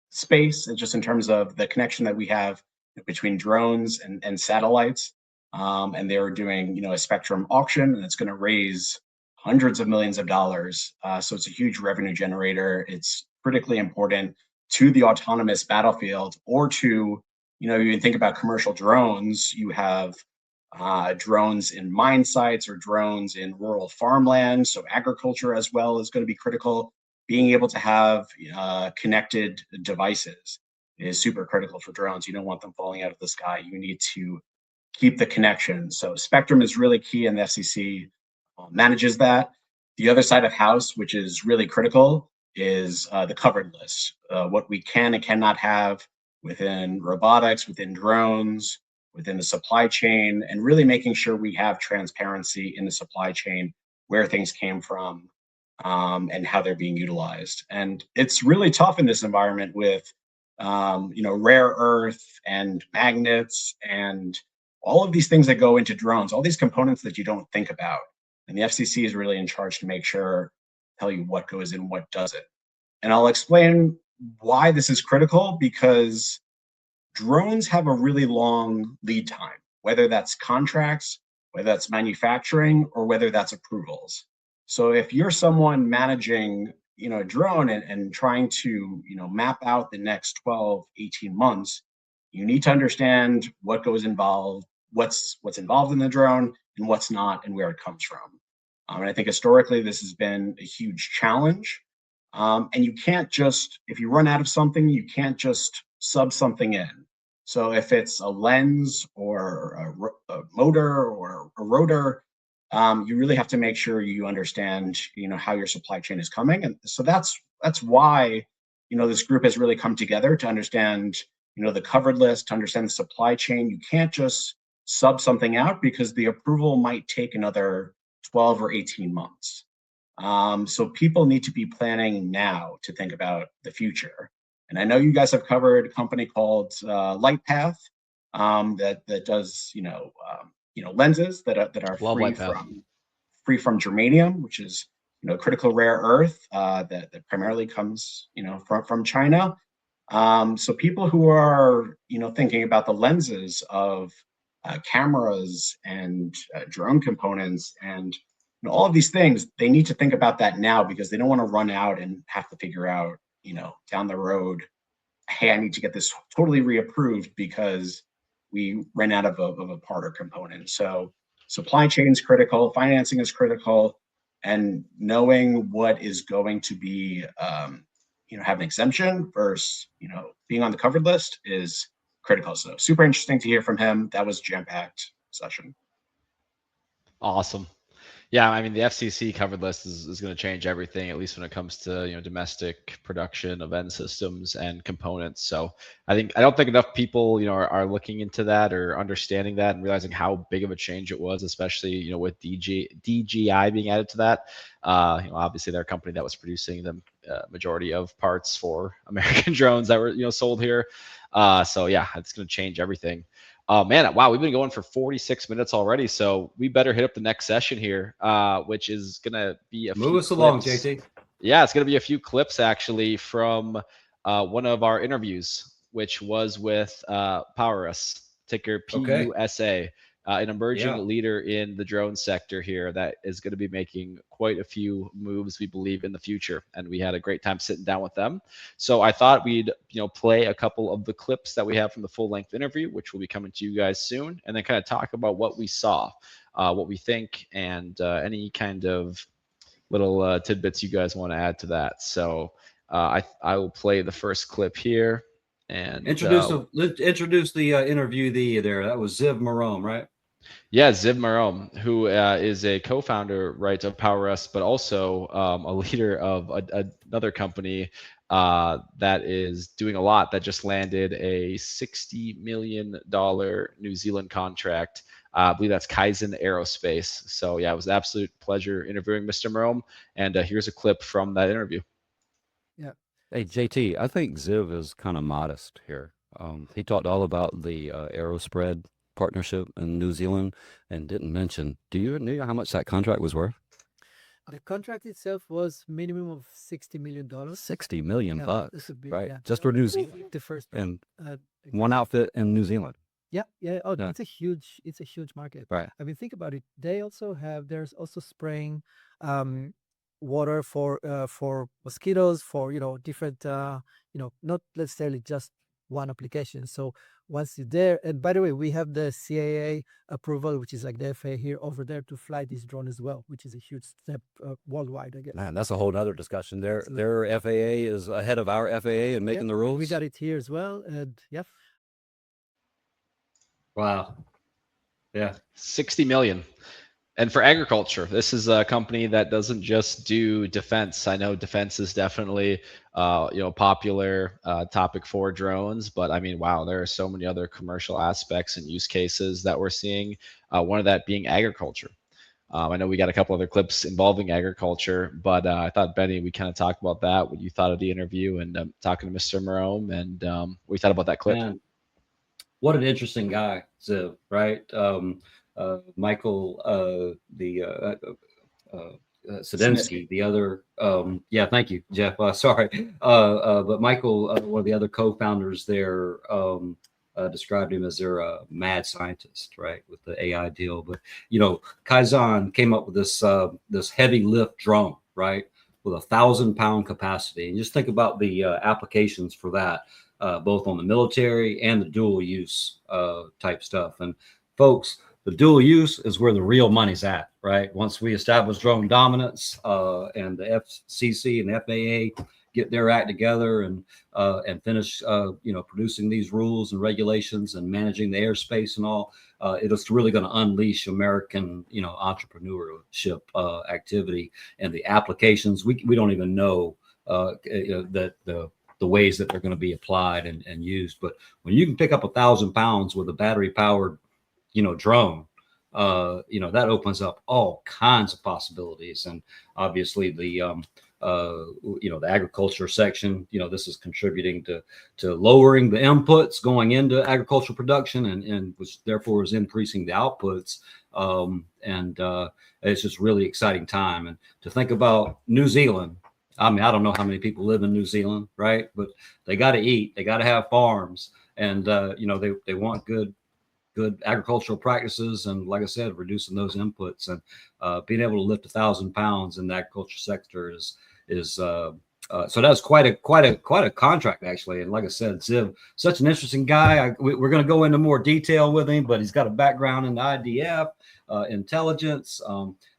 space, and just in terms of the connection that we have between drones and satellites. And they were doing, a spectrum auction, and it's going to raise hundreds of millions of dollars. So it's a huge revenue generator. It's critically important to the autonomous battlefield, or to, you think about commercial drones. You have drones in mine sites or drones in rural farmland. So agriculture as well is going to be critical. Being able to have connected devices is super critical for drones. You don't want them falling out of the sky. You need to keep the connection. So spectrum is really key, and the FCC manages that. The other side of house, which is really critical, is the covered list. What we can and cannot have within robotics, within drones, within the supply chain, and really making sure we have transparency in the supply chain, where things came from, and how they're being utilized. And it's really tough in this environment with, rare earth and magnets and all of these things that go into drones, all these components that you don't think about. And the FCC is really in charge to make sure, tell you what goes in, what doesn't. And I'll explain why this is critical, because drones have a really long lead time, whether that's contracts, whether that's manufacturing, or whether that's approvals. So if you're someone managing, a drone and trying to, map out the next 12, 18 months, you need to understand what goes involved, what's involved in the drone and what's not, and where it comes from. And I think historically this has been a huge challenge. And you can't just, if you run out of something, you can't just sub something in. So if it's a lens or a motor or a rotor, you really have to make sure you understand, how your supply chain is coming. And so that's why, this group has really come together to understand, the covered list, to understand the supply chain. You can't just sub something out because the approval might take another 12 or 18 months. So people need to be planning now to think about the future. And I know you guys have covered a company called LightPath that does, lenses that are Love free LightPath. from germanium, which is, critical rare earth that primarily comes, from China. So people who are, thinking about the lenses of cameras and drone components and all of these things, they need to think about that now because they don't want to run out and have to figure out, down the road, hey, I need to get this totally reapproved because we ran out of a part or component. So supply chain is critical, financing is critical, and knowing what is going to be, have an exemption versus, being on the covered list is critical. So super interesting to hear from him. That was jam-packed session. Awesome. Yeah, I mean the FCC covered list is going to change everything, at least when it comes to domestic production of end systems and components. So I don't think enough people are looking into that or understanding that and realizing how big of a change it was, especially with DGI being added to that. Obviously they're a company that was producing the majority of parts for American drones that were sold here. So yeah, it's going to change everything. Man, wow, we've been going for 46 minutes already, so we better hit up the next session here, which is gonna be Move us along, JT. Yeah, it's gonna be a few clips actually from one of our interviews, which was with PowerUs, ticker PUSA, an emerging leader in the drone sector here that is going to be making quite a few moves, we believe, in the future. And we had a great time sitting down with them. So I thought we'd, play a couple of the clips that we have from the full-length interview, which will be coming to you guys soon, and then kind of talk about what we saw, what we think, and any kind of little tidbits you guys want to add to that. So I will play the first clip here. And introduce the interviewee there. That was Ziv Marome, right? Yeah, Ziv Marome, who is a co-founder, right, of PowerUs, but also a leader of another company that is doing a lot. That just landed a $60 million New Zealand contract. I believe that's Kaizen Aerospace. So yeah, it was an absolute pleasure interviewing Mr. Marome. And here's a clip from that interview. Yeah. Hey, JT, I think Ziv is kind of modest here. He talked all about the Aerospread partnership in New Zealand and didn't mention, do you know how much that contract was worth? The contract itself was minimum of $60 million. $60 million bucks, right? Yeah. Just for New Zealand. The first and one outfit in New Zealand. Yeah. Oh, Yeah. it's a huge market. Right. I mean, think about it. There's also spraying water for mosquitoes, for different not necessarily just one application. So once you're there, and by the way, we have the CAA approval, which is like the FAA here over there to fly this drone as well, which is a huge step worldwide, I guess. Man, that's a whole nother discussion. Their FAA is ahead of our FAA in making the rules. We got it here as well, and yeah. Wow. Yeah. 60 million. And for agriculture, this is a company that doesn't just do defense. I know defense is definitely, popular topic for drones, but I mean, wow, there are so many other commercial aspects and use cases that we're seeing. One of that being agriculture. I know we got a couple other clips involving agriculture, but I thought, Benny, we kind of talked about that, what you thought of the interview, and talking to Mr. Marome, and what you thought about that clip. Man, what an interesting guy, Ziv, right? Michael, Sedensky, the other, thank you, Jeff. Sorry. But Michael, one of the other co-founders there, described him as their mad scientist, right, with the AI deal. But, Kaizen came up with this heavy lift drone, right, with 1,000-pound capacity. And just think about the applications for that, both on the military and the dual use type stuff. And folks, the dual use is where the real money's at, right? Once we establish drone dominance and the FCC and the FAA get their act together and finish, producing these rules and regulations and managing the airspace and all, it is really going to unleash American, entrepreneurship activity and the applications. We don't even know that the ways that they're going to be applied and used. But when you can pick up 1,000 pounds with a battery powered, drone, that opens up all kinds of possibilities. And obviously the agriculture section, this is contributing to lowering the inputs going into agricultural production and which therefore is increasing the outputs. It's just really exciting time. And to think about New Zealand, I mean, I don't know how many people live in New Zealand, right? But they got to eat, they got to have farms, and they want good agricultural practices, and like I said, reducing those inputs and being able to lift 1,000 pounds in the agriculture sector is so that's quite a contract actually. And like I said, Ziv, such an interesting guy. We're going to go into more detail with him, but he's got a background in the IDF, intelligence.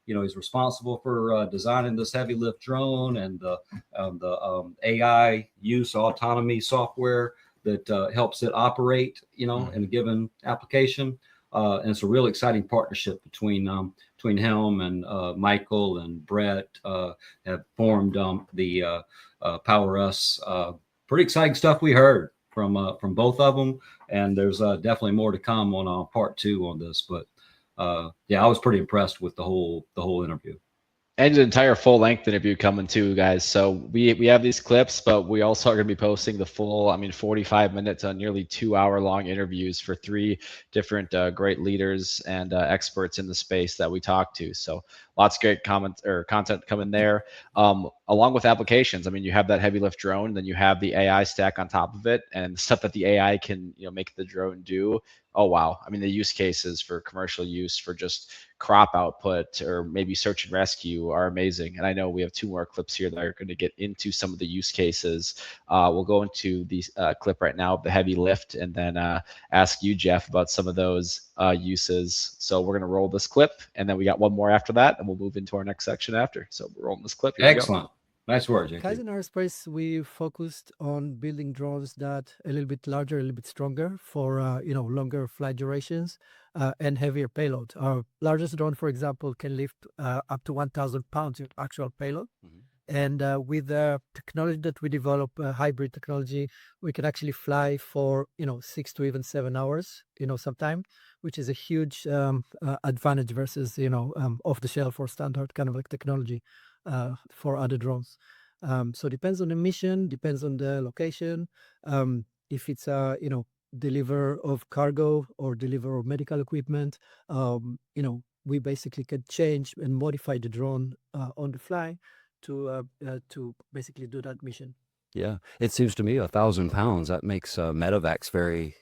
He's responsible for designing this heavy lift drone and the AI use autonomy software that helps it operate, in a given application. And it's a real exciting partnership between him and Michael and Brett have formed the Power Us. Pretty exciting stuff we heard from both of them, and there's definitely more to come on part 2 on this. But I was pretty impressed with the whole interview. And an entire full-length interview coming too, guys. So we have these clips, but we also are going to be posting the full, 45 minutes on nearly 2-hour-long interviews for 3 different great leaders and experts in the space that we talked to. So lots of great content coming there, along with applications. You have that heavy lift drone, then you have the AI stack on top of it, and the stuff that the AI can make the drone do. Oh wow! The use cases for commercial use for just crop output or maybe search and rescue are amazing. And I know we have 2 more clips here that are going to get into some of the use cases. We'll go into the clip right now of the heavy lift, and then ask you, Jeff, about some of those uses. So we're going to roll this clip, and then we got one more after that, and we'll move into our next section after. So we're rolling this clip. Here Excellent. Nice work, JT. Kaizen Aerospace, we focused on building drones that a little bit larger, a little bit stronger for longer flight durations and heavier payload. Our largest drone, for example, can lift up to 1,000 pounds in actual payload. And with the technology that we develop, hybrid technology, we can actually fly for 6 to even 7 hours, sometime, which is a huge advantage versus off the shelf or standard kind of like technology for other drones. So depends on the mission, depends on the location. If it's deliver of cargo or deliver of medical equipment, we basically can change and modify the drone on the fly to basically do that mission. Yeah, it seems to me 1,000 pounds, that makes medevacs very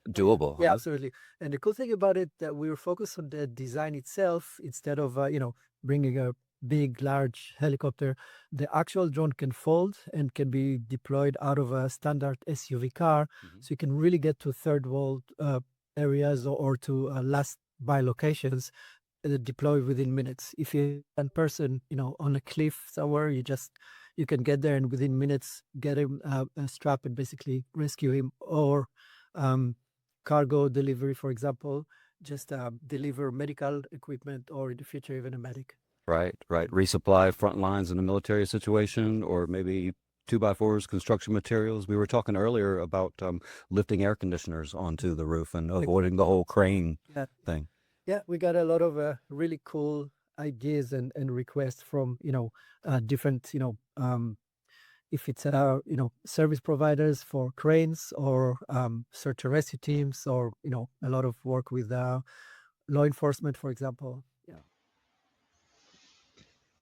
doable. Yeah, absolutely. And the cool thing about it that we were focused on the design itself instead of bringing a big, large helicopter. The actual drone can fold and can be deployed out of a standard SUV car. So you can really get to third world areas or to last buy locations deploy within minutes. If you're one person, on a cliff somewhere, you can get there and within minutes get him a strap and basically rescue him. Or cargo delivery, for example, just deliver medical equipment or in the future even a medic. Right. Resupply front lines in a military situation, or maybe 2x4s, construction materials. We were talking earlier about lifting air conditioners onto the roof and avoiding the whole crane thing. Yeah, we got a lot of really cool ideas and requests from different if it's service providers for cranes or search and rescue teams, or a lot of work with law enforcement, for example.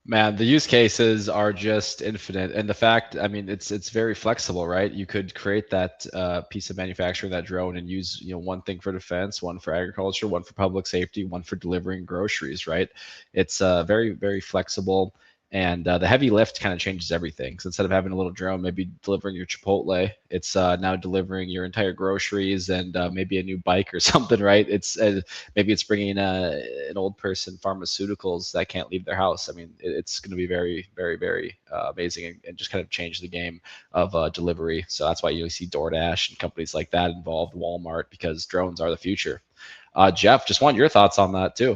Man, the use cases are just infinite, and the fact, it's very flexible, right? You could create that piece of manufacturing, that drone, and use one thing for defense, one for agriculture, one for public safety, one for delivering groceries, right? It's very, very flexible. And the heavy lift kind of changes everything. So instead of having a little drone maybe delivering your Chipotle, it's now delivering your entire groceries and maybe a new bike or something, right? It's maybe it's bringing an old person pharmaceuticals that can't leave their house. I mean, it's going to be very, very, very amazing and just kind of change the game of delivery. So that's why you see DoorDash and companies like that involved, Walmart, because drones are the future. Jeff, just want your thoughts on that too.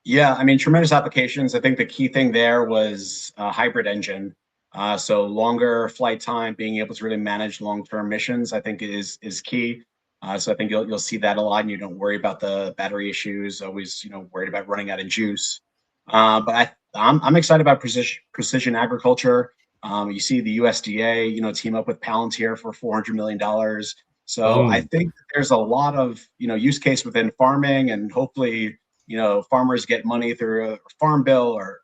Yeah, I mean, tremendous applications. I think the key thing there was a hybrid engine. So longer flight time, being able to really manage long-term missions, I think is key. So I think you'll see that a lot, and you don't worry about the battery issues. Always, worried about running out of juice. But I'm excited about precision agriculture. You see the USDA, team up with Palantir for $400 million. So I think there's a lot of use case within farming, and hopefully farmers get money through a farm bill or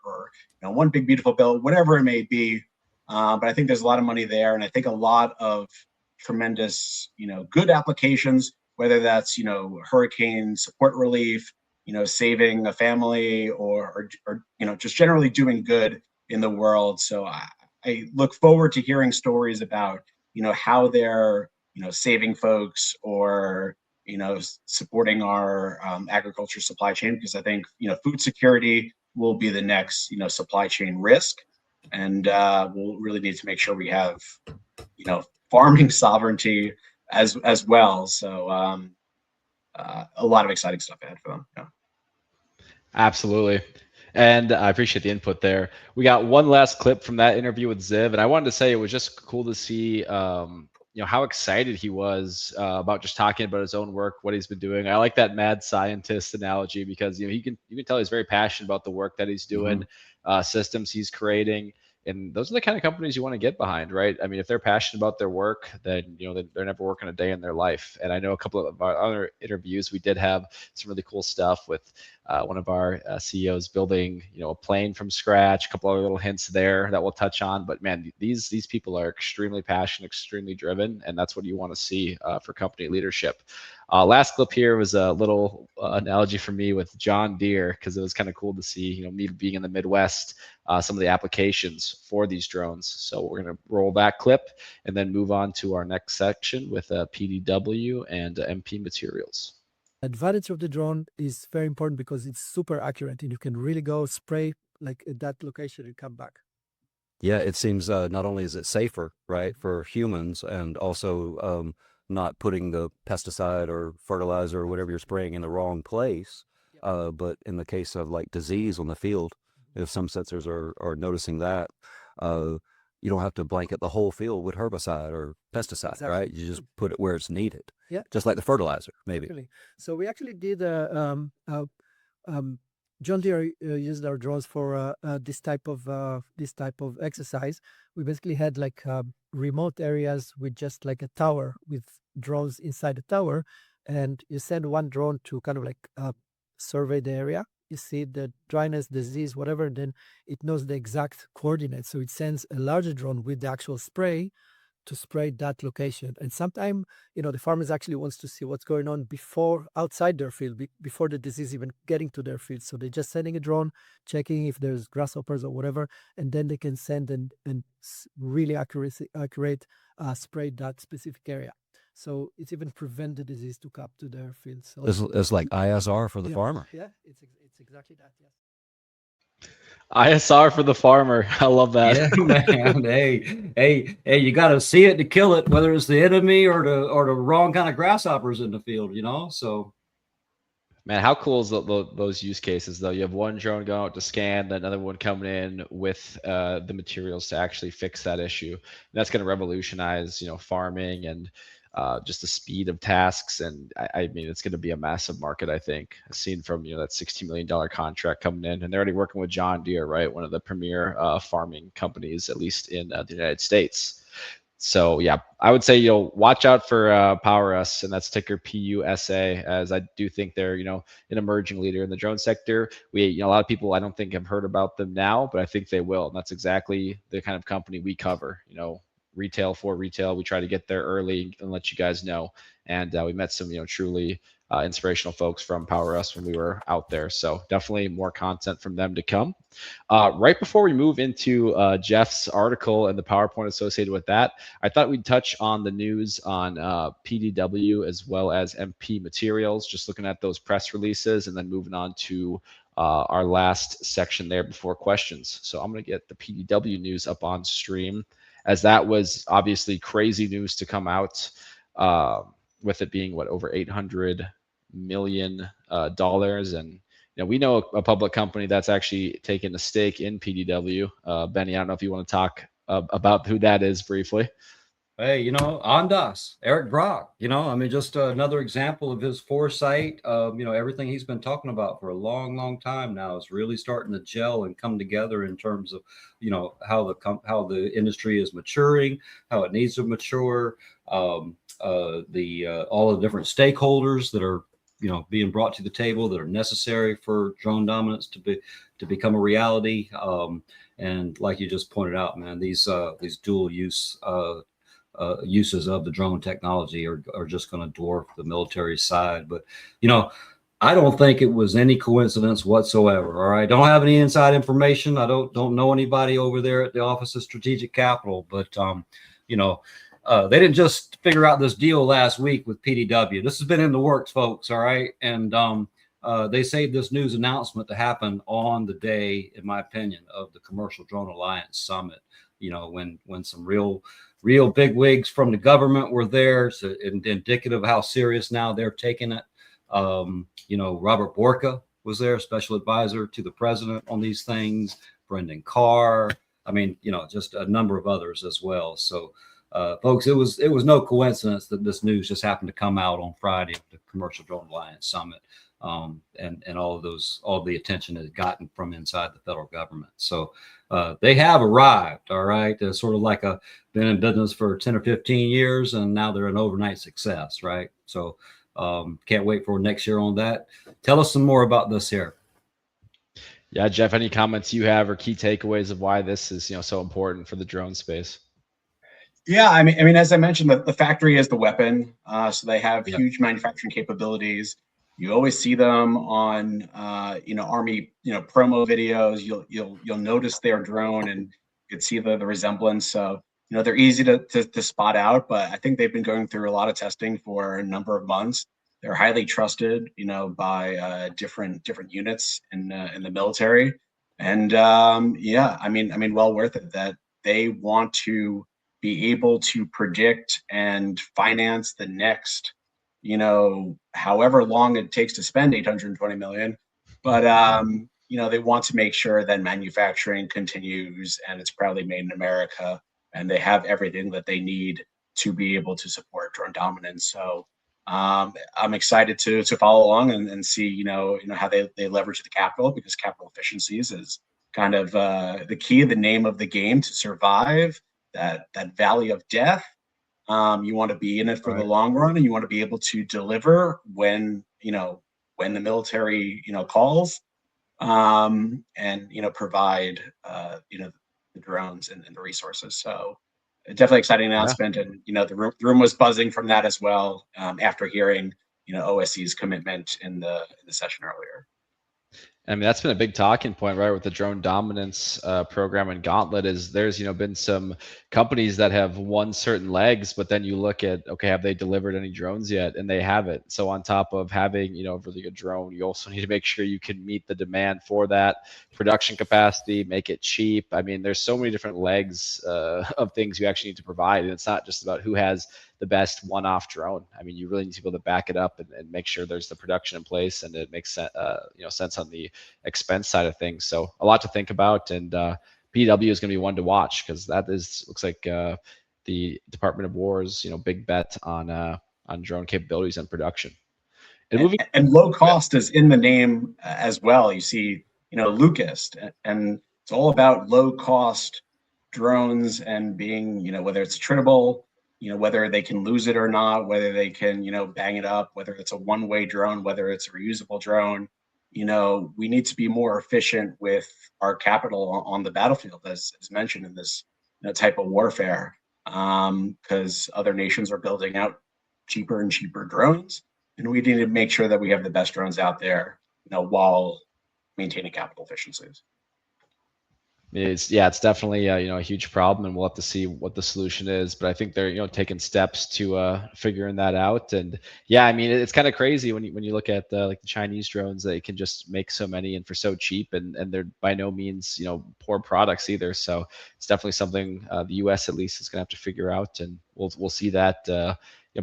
one big beautiful bill, whatever it may be. But I think there's a lot of money there, and I think a lot of tremendous good applications, whether that's hurricane support relief, saving a family, or just generally doing good in the world. So I look forward to hearing stories about how they're saving folks, or supporting our agriculture supply chain, because I think food security will be the next supply chain risk, and we'll really need to make sure we have farming sovereignty as well. So a lot of exciting stuff ahead for them. Yeah. Absolutely. And I appreciate the input there. We got one last clip from that interview with Ziv, and I wanted to say it was just cool to see how excited he was about just talking about his own work, what he's been doing. I like that mad scientist analogy, because you can tell he's very passionate about the work that he's doing, systems he's creating, and those are the kind of companies you want to get behind, right? I mean, if they're passionate about their work, then they're never working a day in their life. And I know a couple of our other interviews, we did have some really cool stuff with one of our CEOs building a plane from scratch. A couple other little hints there that we'll touch on. But man, these people are extremely passionate, extremely driven, and that's what you want to see for company leadership. Last clip here was a little analogy for me with John Deere, because it was kind of cool to see me being in the Midwest, some of the applications for these drones. So we're going to roll that clip and then move on to our next section with PDW and MP Materials. Advantage of the drone is very important because it's super accurate, and you can really go spray like at that location and come back. Yeah, it seems not only is it safer, right, for humans, and also not putting the pesticide or fertilizer or whatever you're spraying in the wrong place, but in the case of like disease on the field, if some sensors are noticing that, you don't have to blanket the whole field with herbicide or pesticide, Exactly. right? You just put it where it's needed. Yeah. Just like the fertilizer, maybe. Really. So we actually did John Deere used our drones for this type of exercise. We basically had like remote areas with just like a tower with drones inside the tower, and you send one drone to kind of like survey the area. You see the dryness, disease, whatever, and then it knows the exact coordinates. So it sends a larger drone with the actual spray to spray that location. And sometimes, the farmers actually wants to see what's going on before outside their field, before the disease even getting to their field. So they're just sending a drone, checking if there's grasshoppers or whatever, and then they can send and really accurate spray that specific area. So it's even prevent the disease to come to their field. So It's like ISR for the farmer. Yeah, it's exactly that. Yes. ISR for the farmer. I love that. Yeah, man. Hey, you got to see it to kill it, whether it's the enemy or the wrong kind of grasshoppers in the field, So, man, how cool is those use cases though? You have one drone going out to scan, another one coming in with the materials to actually fix that issue. And that's going to revolutionize, farming and just the speed of tasks. And I mean, it's going to be a massive market, I think. I've seen from, that $60 million contract coming in, and they're already working with John Deere, right? One of the premier farming companies, at least in the United States. So yeah, I would say, watch out for Power Us, and that's ticker PUSA, as I do think they're, an emerging leader in the drone sector. We, a lot of people I don't think have heard about them now, but I think they will. And that's exactly the kind of company we cover, retail for retail. We try to get there early and let you guys know. And we met some, truly inspirational folks from Power Us when we were out there. So definitely more content from them to come. Right before we move into Jeff's article and the PowerPoint associated with that, I thought we'd touch on the news on PDW as well as MP Materials, just looking at those press releases and then moving on to our last section there before questions. So I'm going to get the PDW news up on stream, as that was obviously crazy news to come out, with it being over $800 million, and we know a public company that's actually taken a stake in PDW. Benny, I don't know if you want to talk about who that is briefly. Hey, Ondas, Eric Brock, I mean, just another example of his foresight. Everything he's been talking about for a long, long time now is really starting to gel and come together in terms of, how the industry is maturing, how it needs to mature, all the different stakeholders that are, being brought to the table that are necessary for drone dominance to become a reality. And like you just pointed out, man, these dual use uses of the drone technology are just going to dwarf the military side. But, I don't think it was any coincidence whatsoever. All right. Don't have any inside information. I don't know anybody over there at the Office of Strategic Capital, but, they didn't just figure out this deal last week with PDW. This has been in the works, folks. All right. And, they saved this news announcement to happen on the day, in my opinion, of the Commercial Drone Alliance Summit. When some real big wigs from the government were there, so indicative of how serious now they're taking it. Robert Borka was there, special advisor to the president on these things. Brendan Carr. I mean, just a number of others as well. So, folks, it was no coincidence that this news just happened to come out on Friday at the Commercial Drone Alliance Summit. And all the attention it had gotten from inside the federal government. So they have arrived, all right. They're sort of like been in business for 10 or 15 years, and now they're an overnight success, right? So can't wait for next year on that. Tell us some more about this here. Yeah, Jeff, any comments you have or key takeaways of why this is so important for the drone space? Yeah, I mean, as I mentioned, the factory is the weapon. So they have huge manufacturing capabilities. You always see them on, Army, promo videos. You'll notice their drone, and you can see the resemblance. So, they're easy to spot out. But I think they've been going through a lot of testing for a number of months. They're highly trusted, by different units in the military. And I mean, well worth it. That they want to be able to predict and finance the next, however long it takes to spend 820 million. But, they want to make sure that manufacturing continues and it's proudly made in America, and they have everything that they need to be able to support drone dominance. So I'm excited to follow along and see, how they leverage the capital, because capital efficiencies is kind of the key, the name of the game to survive that valley of death. You want to be in it for the long run, and you want to be able to deliver when the military calls, and provide the drones and the resources. So definitely exciting announcement. And the room was buzzing from that as well, after hearing OSC's commitment in the session earlier. I mean, that's been a big talking point, right, with the drone dominance program and Gauntlet. Is there's been some companies that have won certain legs, but then you look at, okay, have they delivered any drones yet? And they haven't. So on top of having a really good drone, you also need to make sure you can meet the demand for that production capacity, make it cheap. I mean, there's so many different legs of things you actually need to provide, and it's not just about who has the best one-off drone. I mean, you really need to be able to back it up and make sure there's the production in place, and it makes sense on the expense side of things. So a lot to think about, and PW is going to be one to watch, because that looks like the Department of War's big bet on drone capabilities and production. And low cost is in the name as well. You see, Lucas, and it's all about low cost drones and being, whether it's attritable, whether they can lose it or not, whether they can, bang it up, whether it's a one-way drone, whether it's a reusable drone. We need to be more efficient with our capital on the battlefield, as mentioned in this type of warfare, because other nations are building out cheaper and cheaper drones. and we need to make sure that we have the best drones out there, while maintaining capital efficiencies. It's definitely a huge problem, and we'll have to see what the solution is. But I think they're taking steps to figuring that out. And yeah, I mean it's kind of crazy when you look at like the Chinese drones, they can just make so many and for so cheap, and they're by no means poor products either. So it's definitely something the U.S. at least is going to have to figure out, and we'll see that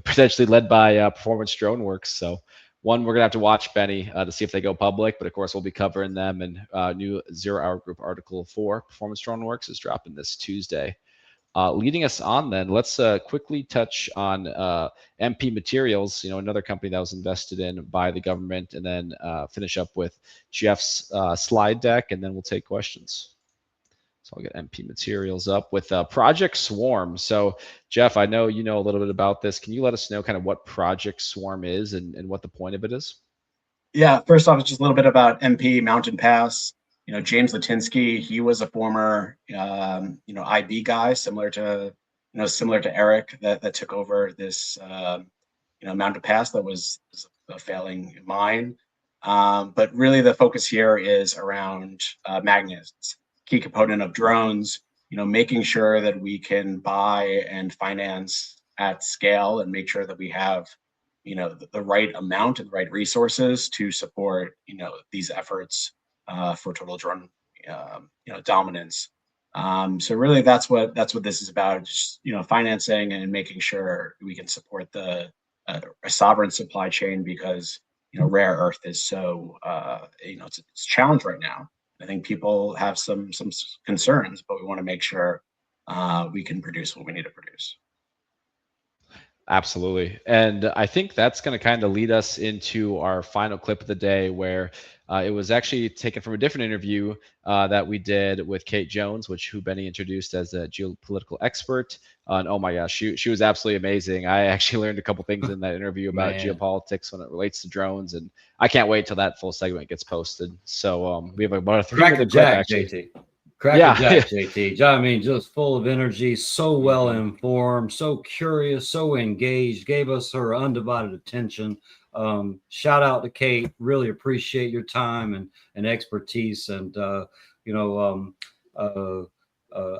potentially led by Performance Drone Works. So one, we're gonna have to watch, Benny, to see if they go public, but of course we'll be covering them. And new 0 Hour Group article for Performance Drone Works is dropping this Tuesday. Leading us on, then let's quickly touch on MP Materials, another company that was invested in by the government, and then finish up with Jeff's slide deck, and then we'll take questions. So I'll get MP Materials up with Project Swarm. So Jeff, I know you know a little bit about this. Can you let us know kind of what Project Swarm is and what the point of it is? Yeah, first off, it's just a little bit about MP Mountain Pass. James Latinsky, he was a former, IB guy, similar to Eric, that took over this, Mountain Pass that was a failing mine. But really, the focus here is around magnets, key component of drones. Making sure that we can buy and finance at scale, and make sure that we have the right amount and the right resources to support these efforts for total drone dominance. So really that's what this is about, just financing and making sure we can support a sovereign supply chain, because rare earth is so it's a challenge right now. I think people have some concerns, but we want to make sure we can produce what we need to produce. Absolutely. And I think that's going to kind of lead us into our final clip of the day, where it was actually taken from a different interview that we did with Kate Jones, who Benny introduced as a geopolitical expert. And oh my gosh, she was absolutely amazing. I actually learned a couple things in that interview about geopolitics when it relates to drones, and I can't wait till that full segment gets posted. So we have about a 3-minute clip, actually. JT. Crackerjack, JT. I mean, just full of energy, so well informed, so curious, so engaged, gave us her undivided attention. Shout out to Kate. Really appreciate your time and expertise. And, I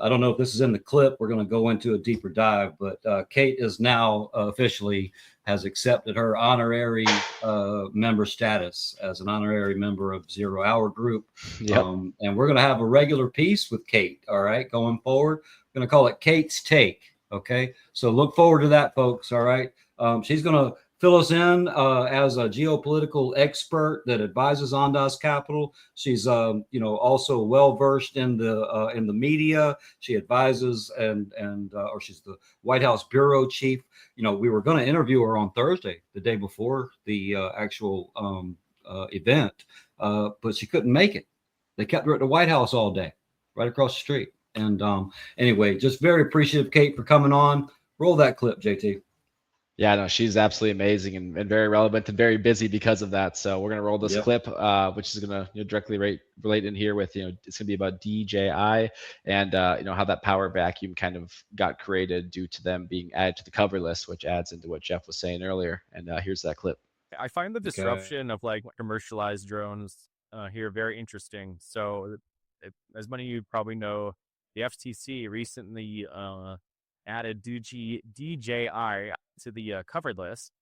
don't know if this is in the clip. We're going to go into a deeper dive, but Kate is now officially has accepted her honorary member status as an honorary member of 0 Hour Group. Yep. And we're going to have a regular piece with Kate. All right. Going forward, we're going to call it Kate's Take. Okay. So look forward to that, folks. All right. She's going to fill us in as a geopolitical expert that advises Ondas Capital. She's, also well versed in the media. She advises or she's the White House bureau chief. We were going to interview her on Thursday, the day before the actual event, but she couldn't make it. They kept her at the White House all day, right across the street. And anyway, just very appreciative, Kate, for coming on. Roll that clip, JT. Yeah, no, she's absolutely amazing and very relevant and very busy because of that. So we're gonna roll this clip, which is gonna directly relate in here with it's gonna be about DJI and how that power vacuum kind of got created due to them being added to the cover list, which adds into what Jeff was saying earlier. And here's that clip. I find the disruption of like commercialized drones here very interesting. So, as many of you probably know, the FTC recently added DJI to the covered list,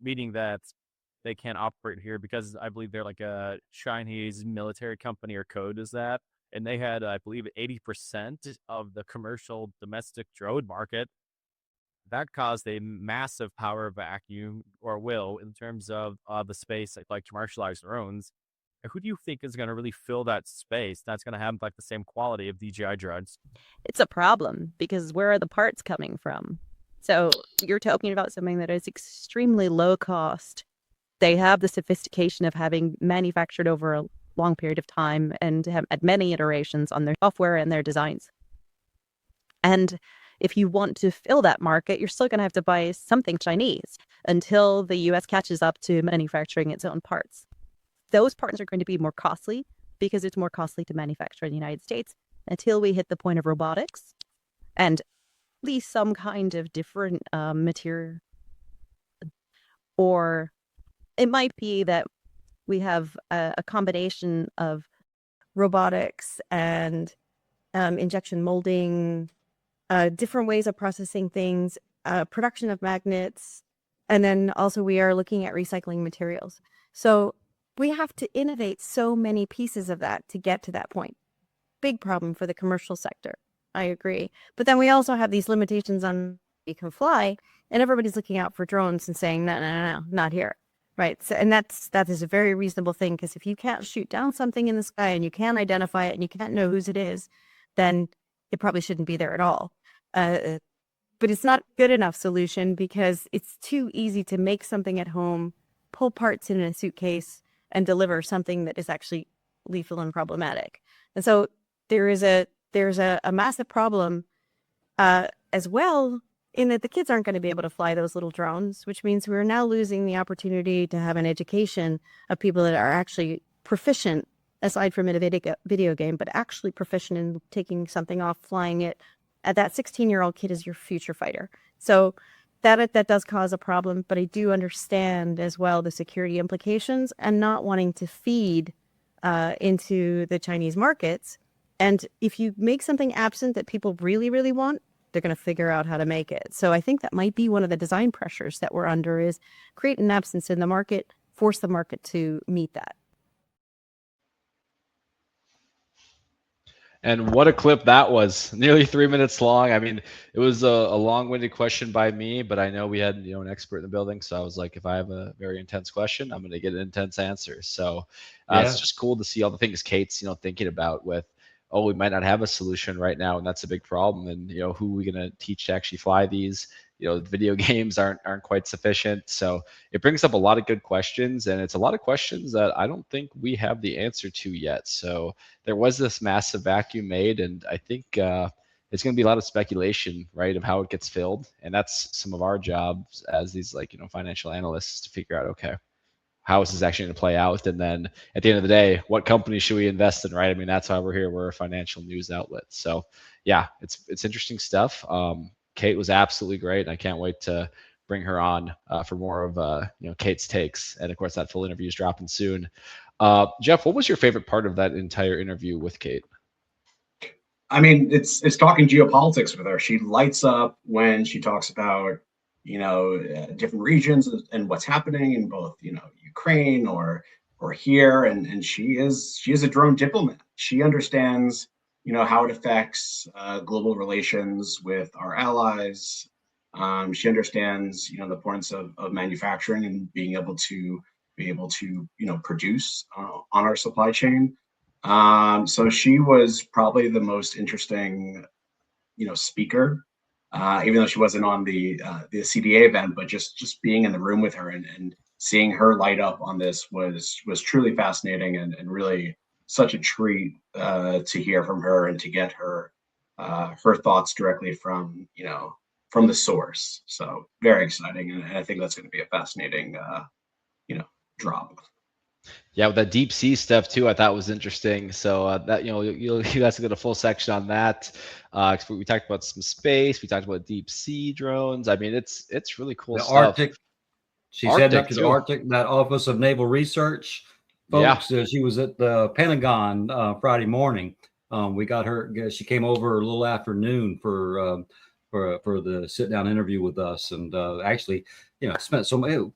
meaning that they can't operate here because I believe they're like a Chinese military company or code is that, and they had I believe 80% of the commercial domestic drone market. That caused a massive power vacuum, or will, in terms of the space like commercialized drones. Who do you think is going to really fill that space that's going to have like the same quality of DJI drones? It's a problem because where are the parts coming from? So you're talking about something that is extremely low cost. They have the sophistication of having manufactured over a long period of time and have had many iterations on their software and their designs. And if you want to fill that market, you're still going to have to buy something Chinese until the US catches up to manufacturing its own parts. Those parts are going to be more costly because it's more costly to manufacture in the United States until we hit the point of robotics and at least some kind of different material. or it might be that we have a combination of robotics and injection molding, different ways of processing things, production of magnets, and then also we are looking at recycling materials. So we have to innovate so many pieces of that to get to that point. Big problem for the commercial sector. I agree. But then we also have these limitations on you can fly, and everybody's looking out for drones and saying, no, not here. Right. So, and that is a very reasonable thing, because if you can't shoot down something in the sky and you can't identify it and you can't know whose it is, then it probably shouldn't be there at all. But it's not a good enough solution, because it's too easy to make something at home, pull parts in a suitcase, and deliver something that is actually lethal and problematic. And so there's a massive problem as well, in that the kids aren't going to be able to fly those little drones, which means we're now losing the opportunity to have an education of people that are actually proficient, aside from in a video game, but actually proficient in taking something off, flying it. That 16-year-old kid is your future fighter. So that does cause a problem, but I do understand as well the security implications and not wanting to feed into the Chinese markets. And if you make something absent that people really, really want, they're going to figure out how to make it. So I think that might be one of the design pressures that we're under, is create an absence in the market, force the market to meet that. And what a clip that was, nearly 3 minutes long. I mean, it was a long-winded question by me, but I know we had, an expert in the building. So I was like, if I have a very intense question, I'm going to get an intense answer. So it's just cool to see all the things Kate's, thinking about with, oh, we might not have a solution right now, and that's a big problem. And, who are we going to teach to actually fly these? Video games aren't quite sufficient. So it brings up a lot of good questions, and it's a lot of questions that I don't think we have the answer to yet. So there was this massive vacuum made, and I think it's going to be a lot of speculation, right, of how it gets filled. And that's some of our jobs as these financial analysts, to figure out, okay, how is this actually going to play out? And then at the end of the day, what company should we invest in, right? I mean, that's why we're here. We're a financial news outlet. So yeah, it's interesting stuff. Kate was absolutely great, and I can't wait to bring her on for more of Kate's takes. And of course, that full interview is dropping soon. Jeff, what was your favorite part of that entire interview with Kate? I mean, it's talking geopolitics with her. She lights up when she talks about different regions and what's happening in both Ukraine or here, and she is a drone diplomat. She understands how it affects global relations with our allies. She understands the importance of manufacturing and being able to produce on our supply chain. So she was probably the most interesting speaker, even though she wasn't on the CDA event, but just being in the room with her and seeing her light up on this was truly fascinating, and really such a treat to hear from her and to get her thoughts directly from the source. So very exciting, and I think that's going to be a fascinating drop. Yeah, with that deep sea stuff too, I thought was interesting. So that you guys get a full section on that. We talked about some space. We talked about deep sea drones. I mean, it's really cool the stuff. Arctic. She's heading up to the Arctic. That Office of Naval Research, folks. Yeah. She was at the Pentagon Friday morning. We got her. She came over a little after noon for the sit-down interview with us, and actually, spent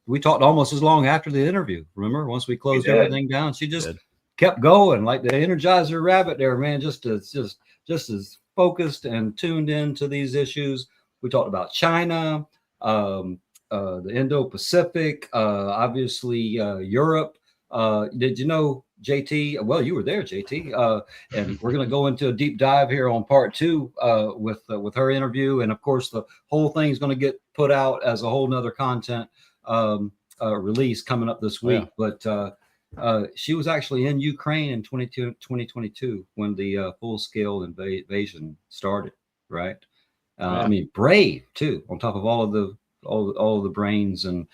we talked almost as long after the interview. Remember, once we closed everything down, she just kept going like the Energizer rabbit there, man. Just as focused and tuned into these issues. We talked about China, the Indo-Pacific, obviously Europe. Did you know, JT? Well, you were there, JT. And we're going to go into a deep dive here on part 2 with her interview. And of course, the whole thing is going to get put out as a whole nother content release coming up this week. Yeah. But she was actually in Ukraine in 2022 when the full-scale invasion started, right? I mean, brave too, on top of all of the brains and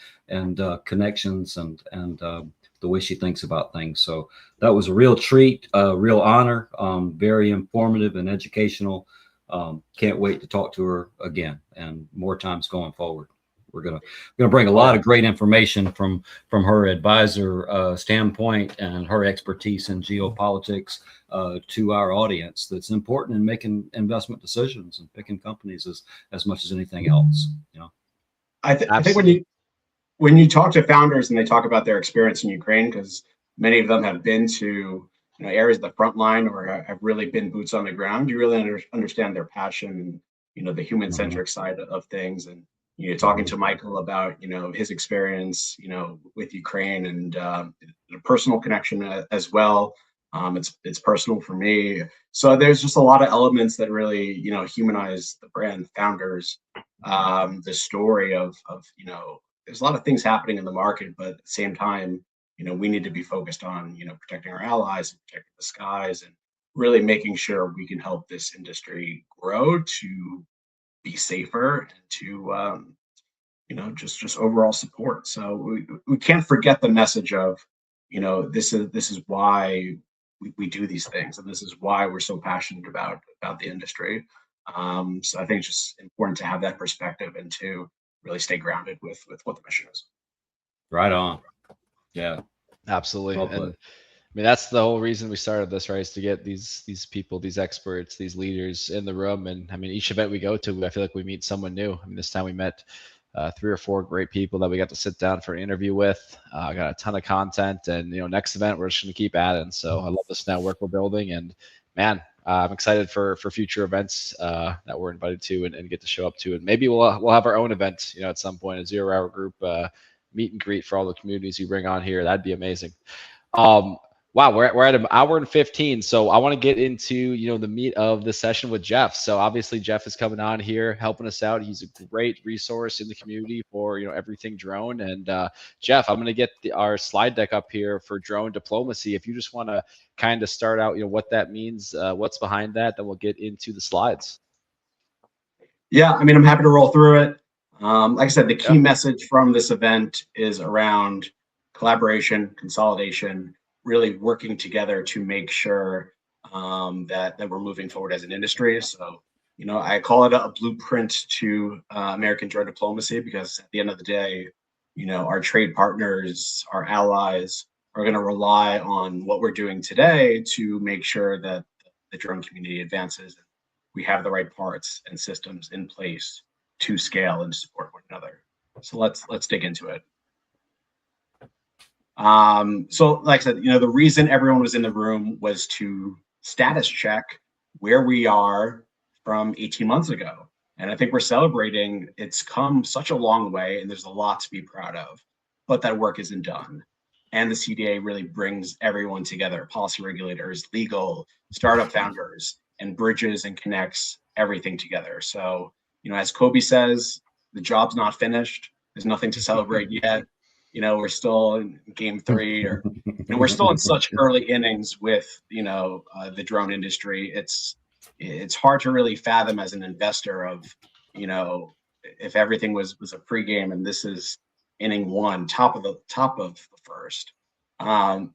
connections and the way she thinks about things. So that was a real treat, a real honor, very informative and educational. Can't wait to talk to her again and more times going forward. We're gonna bring a lot of great information from her advisor standpoint and her expertise in geopolitics to our audience. That's important in making investment decisions and picking companies as much as anything else. I think when you talk to founders and they talk about their experience in Ukraine, because many of them have been to areas of the front line or have really been boots on the ground, you really understand their passion and the human-centric side of things. And you're talking to Michael about his experience with Ukraine and a personal connection as well. It's personal for me. So there's just a lot of elements that really humanize the brand founders. The story of there's a lot of things happening in the market, but at the same time, we need to be focused on, protecting our allies and protecting the skies and really making sure we can help this industry grow to be safer and to, just overall support. So we can't forget the message of, this is why we do these things, and this is why we're so passionate about the industry. So I think it's just important to have that perspective and to really stay grounded with what the mission is. Right on. Yeah. Absolutely. Well And put. I mean, that's the whole reason we started this, right? Is to get these people, these experts, these leaders in the room. And I mean, each event we go to, I feel like we meet someone new. I mean, this time we met 3 or 4 great people that we got to sit down for an interview with. I got a ton of content, and next event we're just going to keep adding. So I love this network we're building, and man, I'm excited for future events that we're invited to and get to show up to, and maybe we'll have our own event, at some point, a 0 Hour Group meet and greet for all the communities you bring on here. That'd be amazing. Wow, we're at an hour and 15. So I want to get into, the meat of the session with Jeff. So obviously Jeff is coming on here, helping us out. He's a great resource in the community for, everything drone. And Jeff, I'm going to get our slide deck up here for drone diplomacy. If you just want to kind of start out, what that means, what's behind that, then we'll get into the slides. Yeah, I mean, I'm happy to roll through it. Like I said, the key message from this event is around collaboration, consolidation, really working together to make sure that we're moving forward as an industry. So, I call it a blueprint to American drone diplomacy, because at the end of the day, our trade partners, our allies are going to rely on what we're doing today to make sure that the drone community advances. We have the right parts and systems in place to scale and support one another. So let's dig into it. So like I said, the reason everyone was in the room was to status check where we are from 18 months ago. And I think we're celebrating, it's come such a long way and there's a lot to be proud of, but that work isn't done. And the CDA really brings everyone together, policy regulators, legal, startup founders, and bridges and connects everything together. So, as Kobe says, the job's not finished. There's nothing to celebrate yet. We're still in game 3, or we're still in such early innings with the drone industry. It's hard to really fathom as an investor of if everything was a pregame and this is inning 1, top of the first.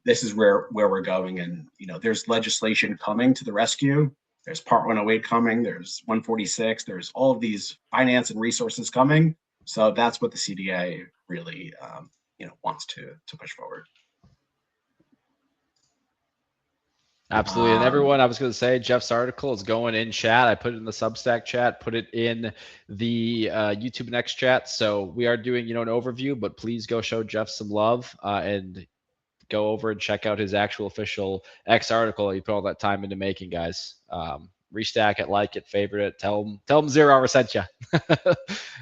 This is where we're going, and there's legislation coming to the rescue. There's Part 108 coming. There's 146. There's all of these finance and resources coming. So that's what the CDA really wants to push forward. Absolutely. And everyone, I was going to say, Jeff's article is going in chat. I put it in the Substack chat, put it in the YouTube Next chat. So we are doing, an overview, but please go show Jeff some love and go over and check out his actual official X article. He put all that time into making, guys. Restack it, like it, favorite it, tell them 0 Hour sent you.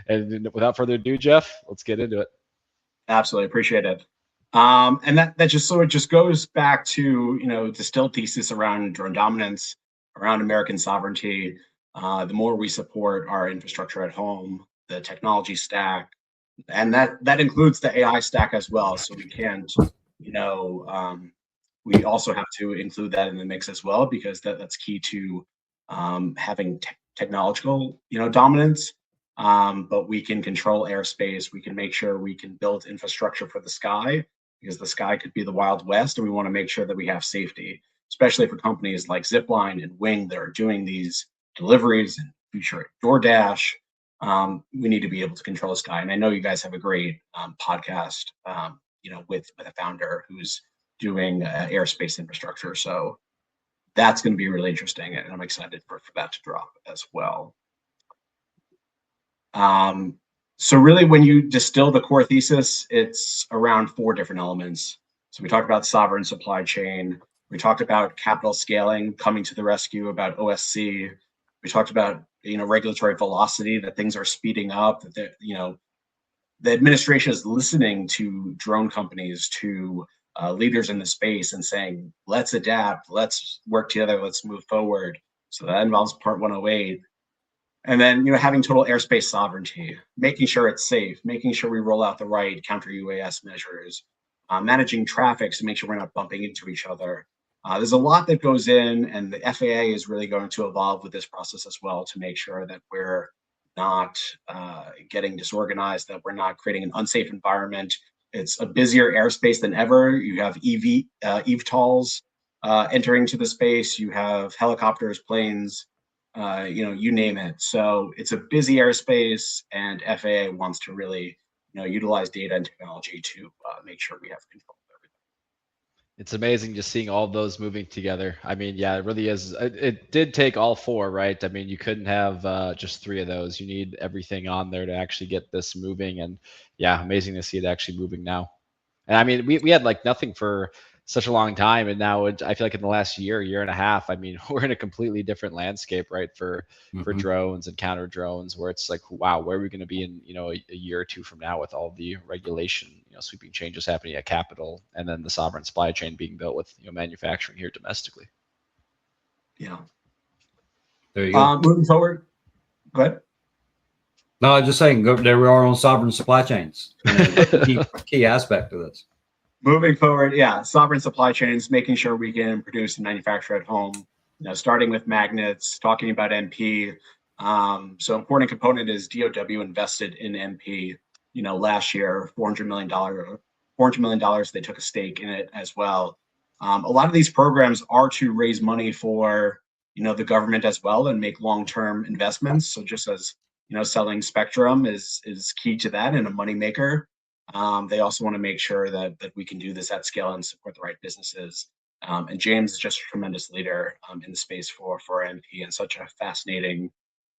And without further ado, Jeff, let's get into it. Absolutely. Appreciate it. And that just goes back to, the still thesis around drone dominance, around American sovereignty. The more we support our infrastructure at home, the technology stack, and that includes the AI stack as well. So we can't, we also have to include that in the mix as well, because that's key to having technological, dominance. But we can control airspace. We can make sure we can build infrastructure for the sky, because the sky could be the Wild West, and we want to make sure that we have safety, especially for companies like Zipline and Wing that are doing these deliveries and future DoorDash. we need to be able to control the sky. And I know you guys have a great podcast, with a founder who's doing airspace infrastructure. So that's going to be really interesting, and I'm excited for that to drop as well. So really, when you distill the core thesis, it's around 4 different elements. So we talked about sovereign supply chain. We talked about capital scaling coming to the rescue, about OSC. We talked about regulatory velocity, that things are speeding up, that the administration is listening to drone companies, to leaders in the space, and saying, let's adapt, let's work together, let's move forward. So that involves Part 108. And then, having total airspace sovereignty, making sure it's safe, making sure we roll out the right counter UAS measures, managing traffic to make sure we're not bumping into each other. There's a lot that goes in, and the FAA is really going to evolve with this process as well to make sure that we're not getting disorganized, that we're not creating an unsafe environment. It's a busier airspace than ever. You have eVTOLs entering to the space. You have helicopters, planes, you name it. So it's a busy airspace, and FAA wants to really, utilize data and technology to make sure we have control of everything. It's amazing just seeing all those moving together. I mean, yeah, it really is. It did take all 4, right? I mean, you couldn't have just 3 of those. You need everything on there to actually get this moving. And yeah, amazing to see it actually moving now. And I mean, we had like nothing for such a long time, and now I feel like in the last year and a half, I mean, we're in a completely different landscape, right? For drones and counter drones, where it's like, wow, where are we going to be in a year or 2 from now with all the regulation, sweeping changes happening at Capitol, and then the sovereign supply chain being built with manufacturing here domestically. Yeah. There you go. Moving forward, go ahead. No, I'm just saying, there we are on sovereign supply chains. Key aspect of this. Moving forward, yeah, sovereign supply chains, making sure we can produce and manufacture at home, starting with magnets, talking about MP. So important component is DOW invested in MP, last year, $400 million, they took a stake in it as well. A lot of these programs are to raise money for, the government as well, and make long-term investments. So just as, selling spectrum is key to that and a moneymaker. They also want to make sure that we can do this at scale and support the right businesses. And James is just a tremendous leader in the space for MP, and such a fascinating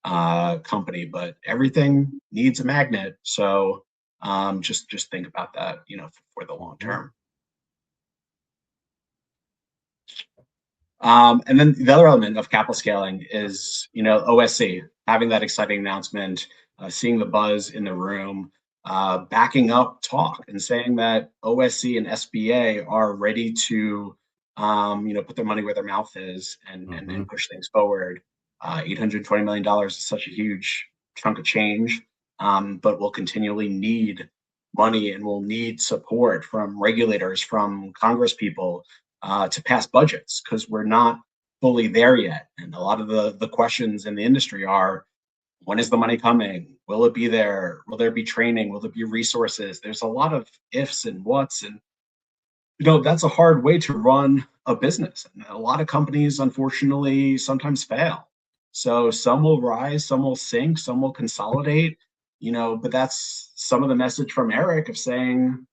company. But everything needs a magnet, so just think about that, for the long term. And then the other element of capital scaling is, OSC, having that exciting announcement, seeing the buzz in the room. Backing up talk and saying that OSC and SBA are ready to, put their money where their mouth is and push things forward. $820 million is such a huge chunk of change, but we'll continually need money, and we'll need support from regulators, from Congress people to pass budgets, because we're not fully there yet. And a lot of the questions in the industry are, when is the money coming? Will it be there? Will there be training? Will there be resources? There's a lot of ifs and whats, and that's a hard way to run a business. And a lot of companies, unfortunately, sometimes fail. So some will rise, some will sink, some will consolidate. But that's some of the message from Eric of saying,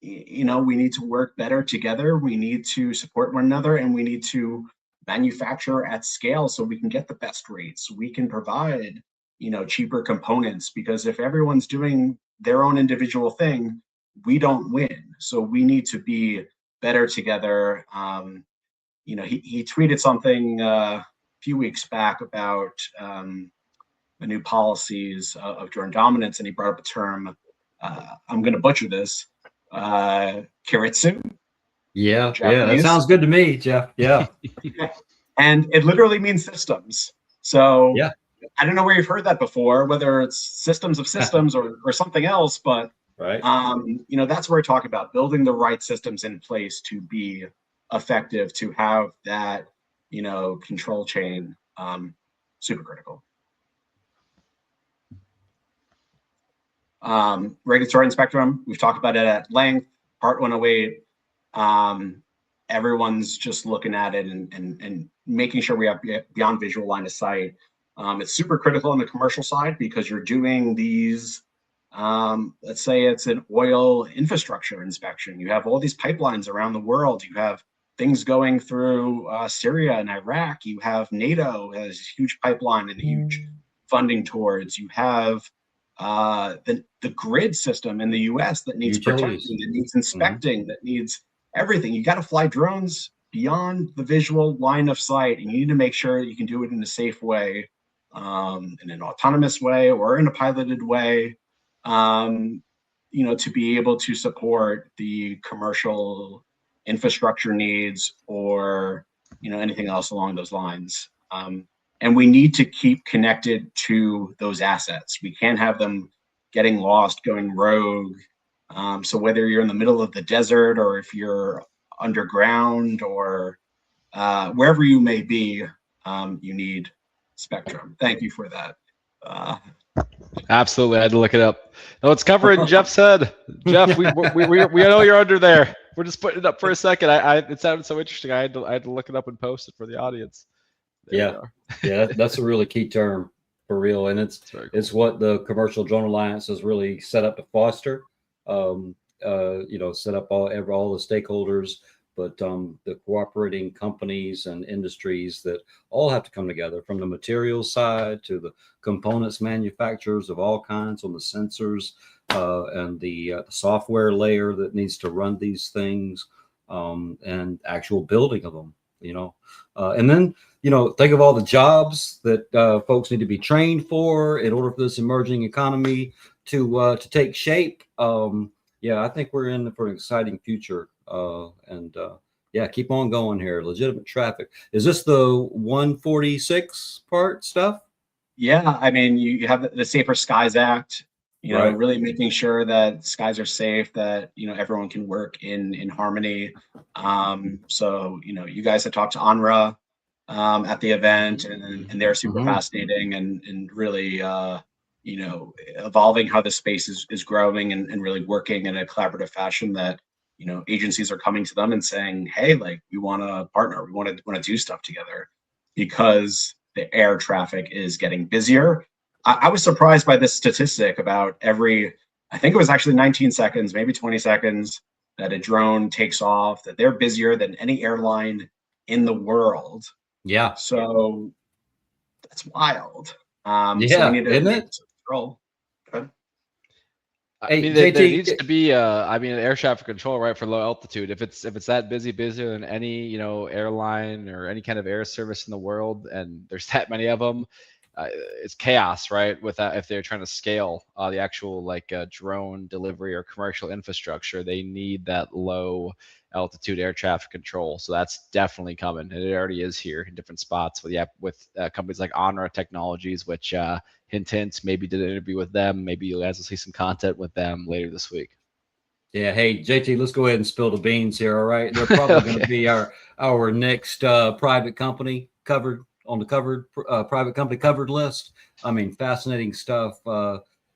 we need to work better together. We need to support one another, and we need to manufacture at scale so we can get the best rates. We can provide, cheaper components, because if everyone's doing their own individual thing, we don't win. So we need to be better together. He tweeted something a few weeks back about the new policies of drone dominance, and he brought up a term, I'm going to butcher this, kiritsu. Yeah, that sounds good to me, Jeff. Yeah. And it literally means systems. So yeah, I don't know where you've heard that before, whether it's systems of systems or something else, but right. That's where we're talking about building the right systems in place to be effective, to have that, control chain, super critical. Regulatory and spectrum, we've talked about it at length. Part 108, everyone's just looking at it and making sure we have beyond visual line of sight. It's super critical on the commercial side because you're doing these, let's say it's an oil infrastructure inspection. You have all these pipelines around the world. You have things going through Syria and Iraq. You have NATO has a huge pipeline and huge funding towards. You have the grid system in the US that needs Utilities. protecting, that needs inspecting, that needs everything. You got to fly drones beyond the visual line of sight, and you need to make sure that you can do it in a safe way, in an autonomous way or in a piloted way, to be able to support the commercial infrastructure needs or anything else along those lines. And we need to keep connected to those assets. We can't have them getting lost, going rogue. So whether you're in the middle of the desert or if you're underground or wherever you may be, you need spectrum. Thank you for that. Absolutely, I had to look it up. No, it's covering Jeff's head. Jeff, we know you're under there. We're just putting it up for a second. It sounded so interesting. I had to look it up and post it for the audience. Yeah, that's a really key term for real, and it's what the Commercial Drone Alliance is really set up to foster. Set up all the stakeholders, but the cooperating companies and industries that all have to come together, from the materials side to the components manufacturers of all kinds, on the sensors and the software layer that needs to run these things, and actual building of them. And then think of all the jobs that folks need to be trained for in order for this emerging economy to take shape. I think we're in for an exciting future. Keep on going here. Legitimate traffic. Is this the 146 part stuff? Yeah, I mean, you have the Safer Skies Act, Right. really making sure that skies are safe, that, everyone can work in harmony. So, you guys have talked to UNRWA at the event, and they're super fascinating and really, evolving how the space is growing and really working in a collaborative fashion that, agencies are coming to them and saying, hey, like, we want to partner, we want to do stuff together because the air traffic is getting busier. I was surprised by this statistic about I think it was actually 19 seconds, maybe 20 seconds that a drone takes off, that they're busier than any airline in the world. Yeah. So that's wild. So we need to isn't it? control. I mean, there needs to be an air traffic control, right, for low altitude. If it's that busier than any airline or any kind of air service in the world, and there's that many of them, it's chaos, right? With that, if they're trying to scale the actual drone delivery or commercial infrastructure, they need that low altitude air traffic control. So that's definitely coming, and it already is here in different spots with companies like UNRWA Technologies, which hint, maybe did an interview with them. Maybe you guys will see some content with them later this week. Yeah. Hey, JT, let's go ahead and spill the beans here. All right. They're probably going to be our next private company covered on the private company covered list. I mean, fascinating stuff.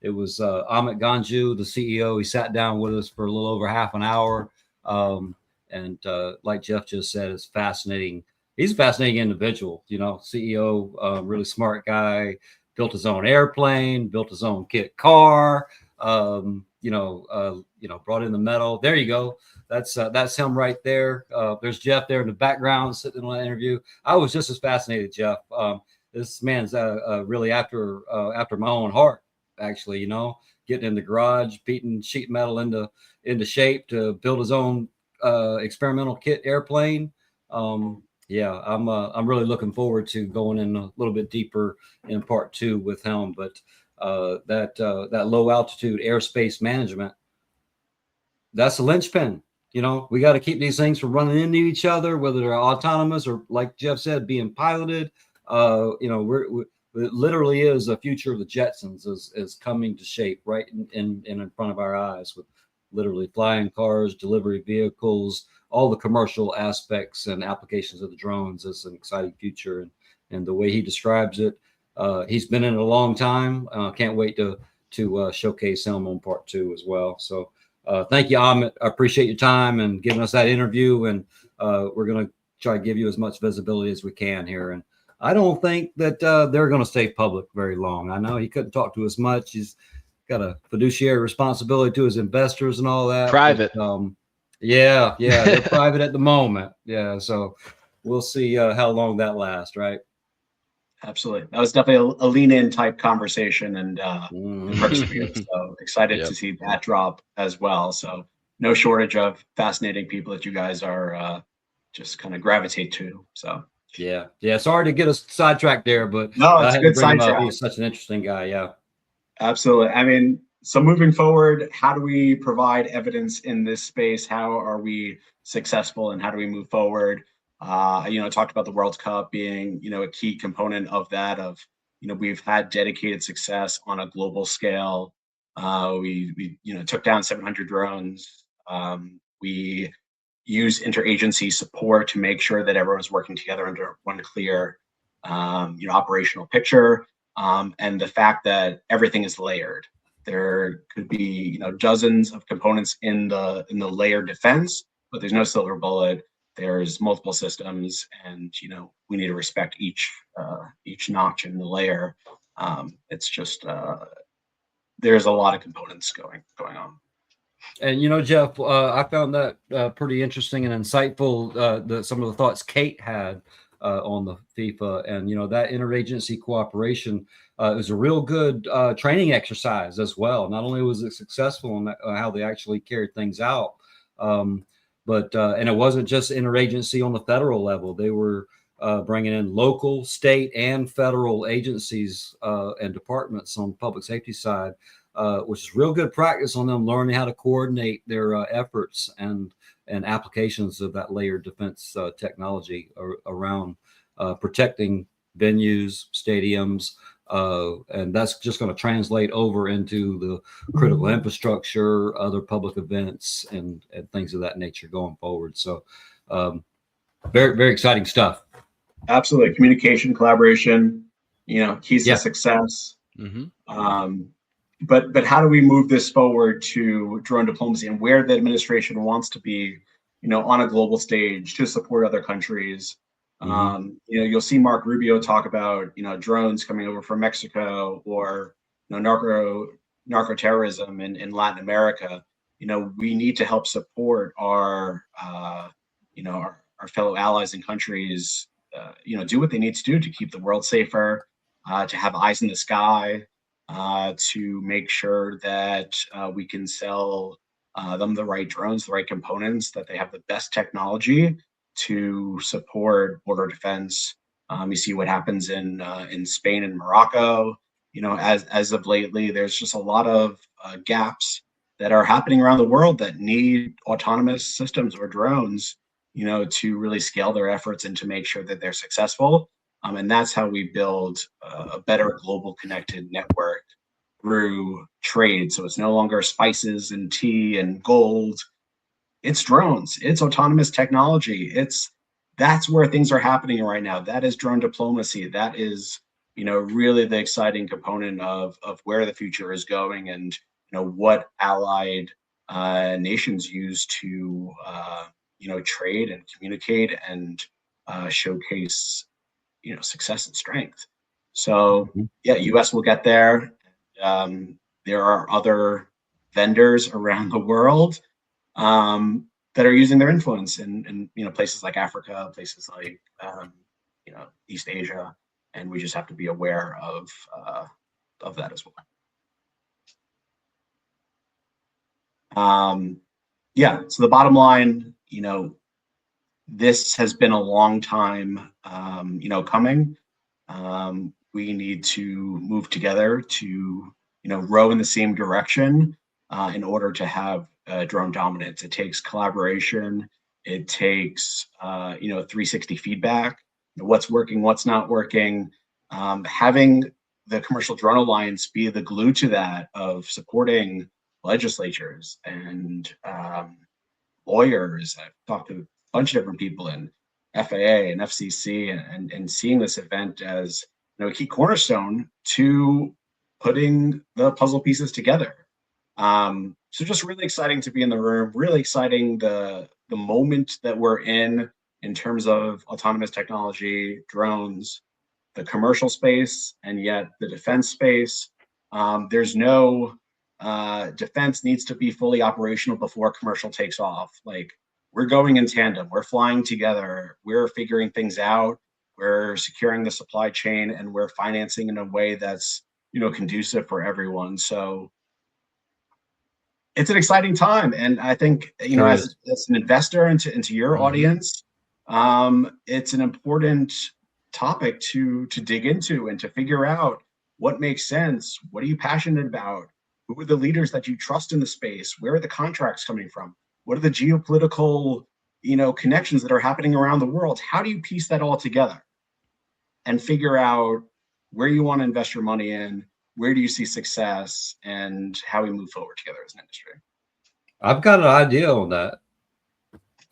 It was Amit Ganju, the CEO. He sat down with us for a little over half an hour. And like Jeff just said, it's fascinating. He's a fascinating individual, CEO, really smart guy, built his own airplane, built his own kit car, brought in the metal. There you go. That's him right there. There's Jeff there in the background sitting in that interview. I was just as fascinated, Jeff. This man's really after my own heart, actually, getting in the garage, beating sheet metal into shape to build his own experimental kit airplane. I'm really looking forward to going in a little bit deeper in part 2 with him. But that low altitude airspace management, that's a linchpin. We got to keep these things from running into each other, whether they're autonomous or, like Jeff said, being piloted. It literally is the future of the Jetsons is coming to shape right in front of our eyes, with literally flying cars, delivery vehicles, all the commercial aspects and applications of the drones. Is an exciting future. And the way he describes it, he's been in it a long time. Can't wait to showcase him on part 2 as well. So thank you, Amit. I appreciate your time and giving us that interview. And we're going to try to give you as much visibility as we can here. And I don't think that they're going to stay public very long. I know he couldn't talk to us much. He's got a fiduciary responsibility to his investors and all that. Private. But, yeah, they're private at the moment. Yeah, so we'll see how long that lasts, right? Absolutely. That was definitely a lean in type conversation and perks of you. Mhm. So excited Yep. to see that drop as well. So no shortage of fascinating people that you guys are just kind of gravitate to. So Yeah. Sorry to get us sidetracked there, but no, I it's a had to good bring him up. sidetrack. He's such an interesting guy. Yeah. Absolutely. I mean, so moving forward, how do we provide evidence in this space? How are we successful and how do we move forward? Talked about the World Cup being, a key component of that we've had dedicated success on a global scale. We took down 700 drones. We use interagency support to make sure that everyone's working together under one clear, operational picture. And the fact that everything is layered. There could be, dozens of components in the layer defense, but there's no silver bullet. There's multiple systems, and we need to respect each notch in the layer. It's just there's a lot of components going on. And Jeff, I found that pretty interesting and insightful. Some of the thoughts Kate had on the FIFA, and that interagency cooperation was a real good training exercise as well. Not only was it successful in how they actually carried things out, but and it wasn't just interagency on the federal level. They were bringing in local, state, and federal agencies and departments on the public safety side. Which is real good practice on them learning how to coordinate their efforts and applications of that layered defense technology around protecting venues, stadiums, and that's just going to translate over into the critical infrastructure, other public events, and things of that nature going forward. So, very, very exciting stuff. Absolutely, communication, collaboration, keys to Yeah. success. Mm-hmm. But how do we move this forward to drone diplomacy and where the administration wants to be, on a global stage to support other countries? You'll see Mark Rubio talk about, drones coming over from Mexico or, narco terrorism in Latin America. We need to help support our fellow allies and countries, do what they need to do to keep the world safer, to have eyes in the sky, to make sure that we can sell them the right drones, the right components, that they have the best technology to support border defense. You see what happens in Spain and Morocco. As of lately, there's just a lot of gaps that are happening around the world that need autonomous systems or drones, to really scale their efforts and to make sure that they're successful. And that's how we build a better global connected network through trade. So it's no longer spices and tea and gold. It's drones. It's autonomous technology. That's where things are happening right now. That is drone diplomacy. That is, really the exciting component of where the future is going, and what allied nations use to trade and communicate and showcase success and strength. So yeah, US will get there. There are other vendors around the world that are using their influence in places like Africa, places like East Asia, and we just have to be aware of that as well. Yeah, so the bottom line, this has been a long time, coming. We need to move together to, row in the same direction in order to have drone dominance. It takes collaboration. It takes, 360 feedback. What's working, what's not working. Having the Commercial Drone Alliance be the glue to that, of supporting legislatures and lawyers. I've talked to a bunch of different people in FAA and FCC, and seeing this event as a key cornerstone to putting the puzzle pieces together. So just really exciting to be in the room. Really exciting the moment that we're in terms of autonomous technology, drones, the commercial space and yet the defense space. There's no defense needs to be fully operational before commercial takes off. Like, we're going in tandem, we're flying together, we're figuring things out, we're securing the supply chain, and we're financing in a way that's, you know, conducive for everyone. So it's an exciting time. And I think, you know, as an investor into your audience, it's an important topic to dig into and to figure out what makes sense. What are you passionate about? Who are the leaders that you trust in the space? Where are the contracts coming from? What are the geopolitical, you know, connections that are happening around the world? How do you piece that all together and figure out where you want to invest your money in? Where do you see success, and how we move forward together as an industry? I've got an idea on that.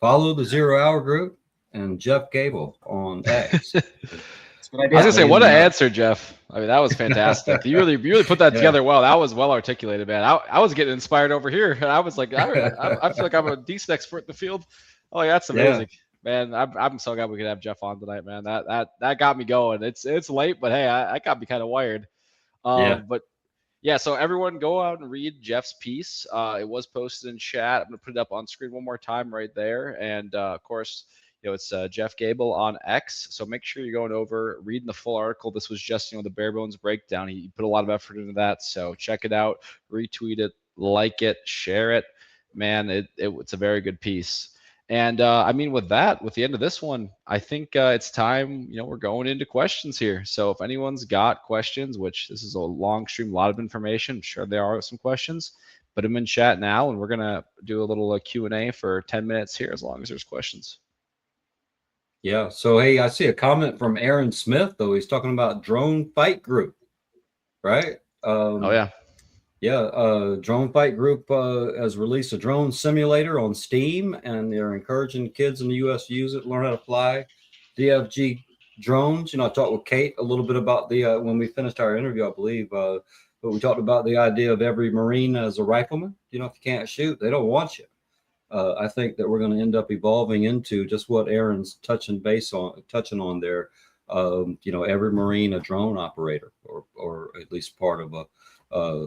Follow the 0 Hour Group and Jeff Gabel on X. I was gonna say, what an answer, Jeff. I mean, that was fantastic. You really put that together well. That was well articulated, man. I was getting inspired over here, and I was like, I feel like I'm a decent expert in the field. Oh, yeah, that's amazing, man. I'm so glad we could have Jeff on tonight, man. That got me going. It's late, but hey, I got me kind of wired. But yeah, so everyone go out and read Jeff's piece. It was posted in chat. I'm gonna put it up on screen one more time right there, and of course, you know, it's Jeff Gabel on X. So make sure you're going over, reading the full article. This was just, you know, the bare bones breakdown. He put a lot of effort into that. So check it out, retweet it, like it, share it. Man, it's a very good piece. And I mean, with that, with the end of this one, I think it's time, you know, we're going into questions here. So if anyone's got questions, which this is a long stream, a lot of information, I'm sure there are some questions, put them in chat now, and we're going to do a little Q&A for 10 minutes here, as long as there's questions. Yeah. So, hey, I see a comment from Aaron Smith, though. He's talking about Drone Fight Group, right? Oh, yeah. Yeah. Drone Fight Group has released a drone simulator on Steam, and they're encouraging kids in the U.S. to use it, learn how to fly DFG drones. You know, I talked with Kate a little bit about the when we finished our interview, I believe, but we talked about the idea of every Marine as a rifleman. You know, if you can't shoot, they don't want you. I think that we're going to end up evolving into just what Aaron's touching on there. You know, every Marine a drone operator, or at least part of a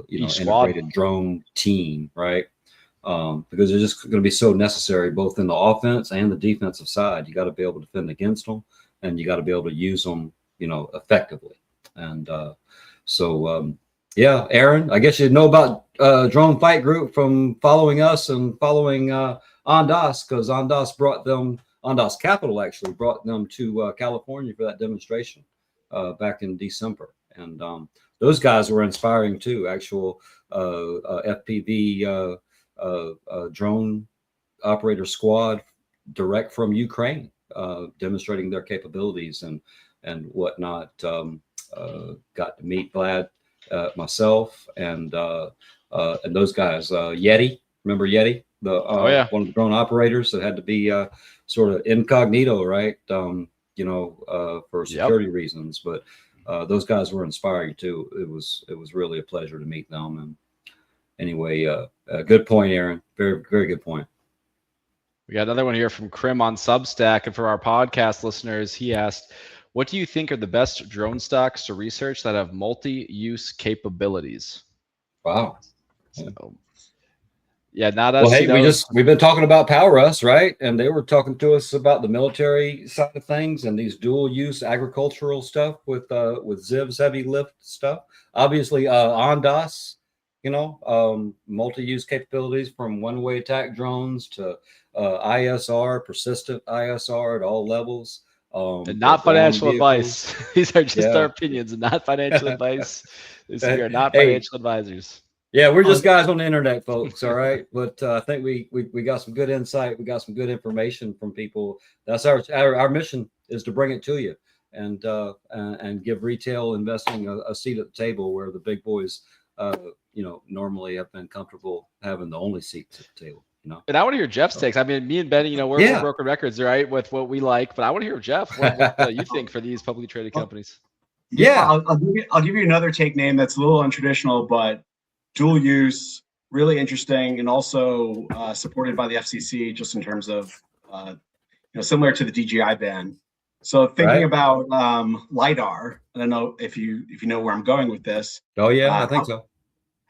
you know, integrated drone team, right? Because they're just going to be so necessary both in the offense and the defensive side. You got to be able to defend against them, and you got to be able to use them, you know, effectively. And yeah, Aaron, I guess you know about Drone Fight Group from following us and following Ondas, because Ondas Capital actually brought them to California for that demonstration back in December. And those guys were inspiring too. Actual FPV drone operator squad direct from Ukraine, demonstrating their capabilities and whatnot. Got to meet Vlad, myself, and those guys. Yeti, remember Yeti? One of the drone operators that had to be sort of incognito, right? You know, for security reasons, but those guys were inspiring too. It was really a pleasure to meet them. And anyway, good point, Aaron. Very, very good point. We got another one here from Krim on Substack, and for our podcast listeners, he asked, "What do you think are the best drone stocks to research that have multi-use capabilities?" Wow. So, yeah, not us. Well, hey, we've been talking about PowerUs, right? And they were talking to us about the military side of things and these dual-use agricultural stuff with Ziv's heavy lift stuff. Obviously, Ondas, you know, multi-use capabilities from one-way attack drones to ISR, persistent ISR at all levels. And not financial advice. These are just our opinions and not financial advice. We are not financial advisors. Yeah, we're just guys on the internet, folks. All right, but I think we got some good insight. We got some good information from people. That's our mission, is to bring it to you and give retail investing a seat at the table where the big boys, you know, normally have been comfortable having the only seats at the table. You know? And I want to hear Jeff's takes. I mean, me and Benny, you know, we're broken records, right, with what we like. But I want to hear Jeff. What you think for these publicly traded companies? Yeah, I'll give you another take name that's a little untraditional, but dual use, really interesting, and also supported by the FCC, just in terms of you know, similar to the DJI ban. So thinking Right. about LiDAR, I don't know if you know where I'm going with this. Oh yeah, I think so.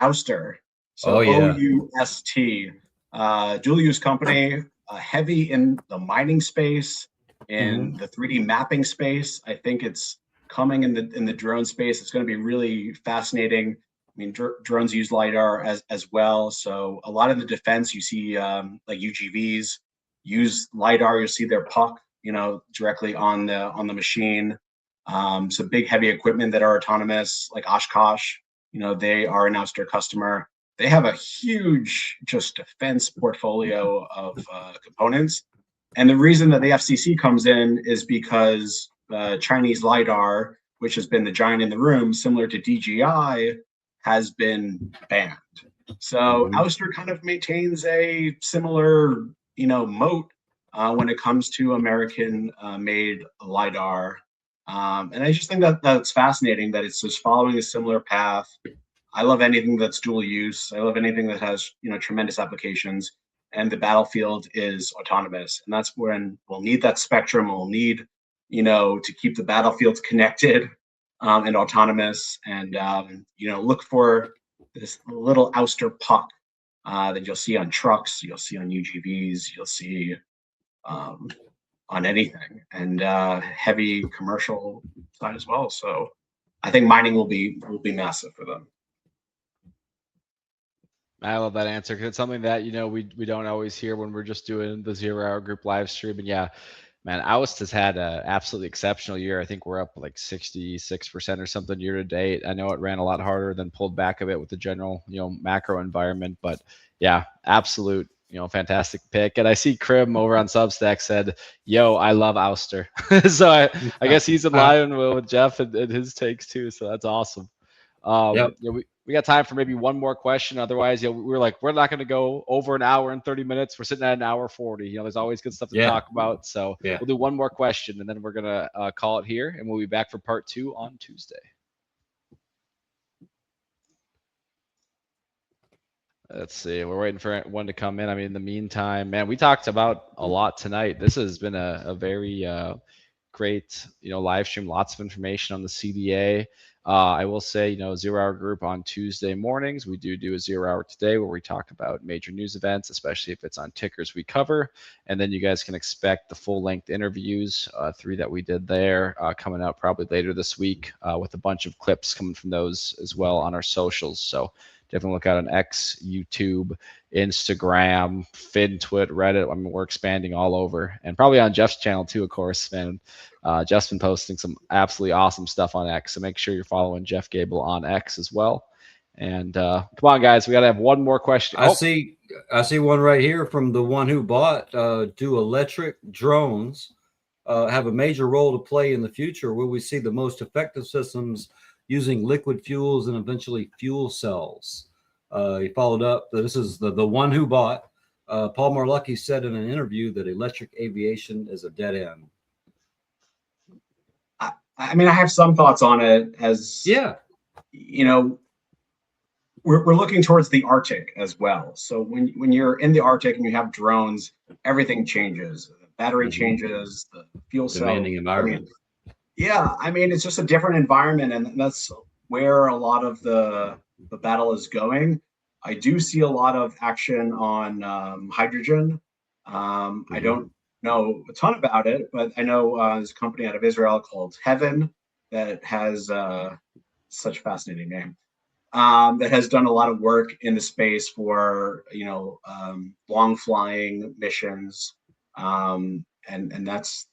Ouster. Oh So yeah. OUST, dual use company, heavy in the mining space, in the 3D mapping space. I think it's coming in the drone space. It's going to be really fascinating. I mean, drones use LiDAR as well. So a lot of the defense you see, like UGVs, use LiDAR. You'll see their puck, directly on the machine. So big heavy equipment that are autonomous, like Oshkosh. They are an Ouster customer. They have a huge just defense portfolio of components. And the reason that the FCC comes in is because Chinese LiDAR, which has been the giant in the room, similar to DJI, has been banned. So Ouster kind of maintains a similar, moat when it comes to American made LiDAR. And I just think that that's fascinating that it's just following a similar path. I love anything that's dual use. I love anything that has, tremendous applications. And the battlefield is autonomous. And that's when we'll need that spectrum. We'll need, to keep the battlefields connected and autonomous. And, look for this little Ouster puck that you'll see on trucks, you'll see on UGVs, you'll see on anything, and heavy commercial side as well. So I think mining will be massive for them. I love that answer because it's something that we don't always hear when we're just doing the 0 Hour Group live stream. And yeah, man, Oust has had an absolutely exceptional year. I think we're up like 66% or something year to date. I know it ran a lot harder, then pulled back a bit with the general macro environment, but yeah, absolute fantastic pick. And I see Krim over on Substack said, "Yo, I love Ouster." So I guess he's in line with Jeff and his takes too. So that's awesome. Yep. We got time for maybe one more question. Otherwise, we're not going to go over an hour and 30 minutes. We're sitting at an hour 40. There's always good stuff to talk about. So we'll do one more question and then we're going to call it here, and we'll be back for part 2 on Tuesday. Let's see. We're waiting for one to come in. I mean, in the meantime, man, we talked about a lot tonight. This has been a very great, live stream. Lots of information on the CDA. I will say, 0 Hour Group on Tuesday mornings. We do a 0 Hour today where we talk about major news events, especially if it's on tickers we cover. And then you guys can expect the full-length interviews, 3 that we did there, coming out probably later this week with a bunch of clips coming from those as well on our socials. So definitely look out on X, YouTube, Instagram, FinTwit, Reddit. I mean, we're expanding all over, and probably on Jeff's channel too, of course, man. Jeff's been posting some absolutely awesome stuff on X, so make sure you're following Jeff Gabel on X as well. And come on, guys, we got to have one more question. I see one right here from the one who bought. Do electric drones have a major role to play in the future? Will we see the most effective systems using liquid fuels and eventually fuel cells? He followed up. This is the one who bought. Paul Marlucki said in an interview that electric aviation is a dead end. I mean, I have some thoughts on it. We're looking towards the Arctic as well. So when you're in the Arctic and you have drones, everything changes. The battery changes, the fuel cell. Demanding environment. I mean, it's just a different environment, and that's where a lot of the battle is going. I do see a lot of action on hydrogen. I don't know a ton about it, but I know there's a company out of Israel called Heaven that has such a fascinating name, that has done a lot of work in the space for long flying missions, and that's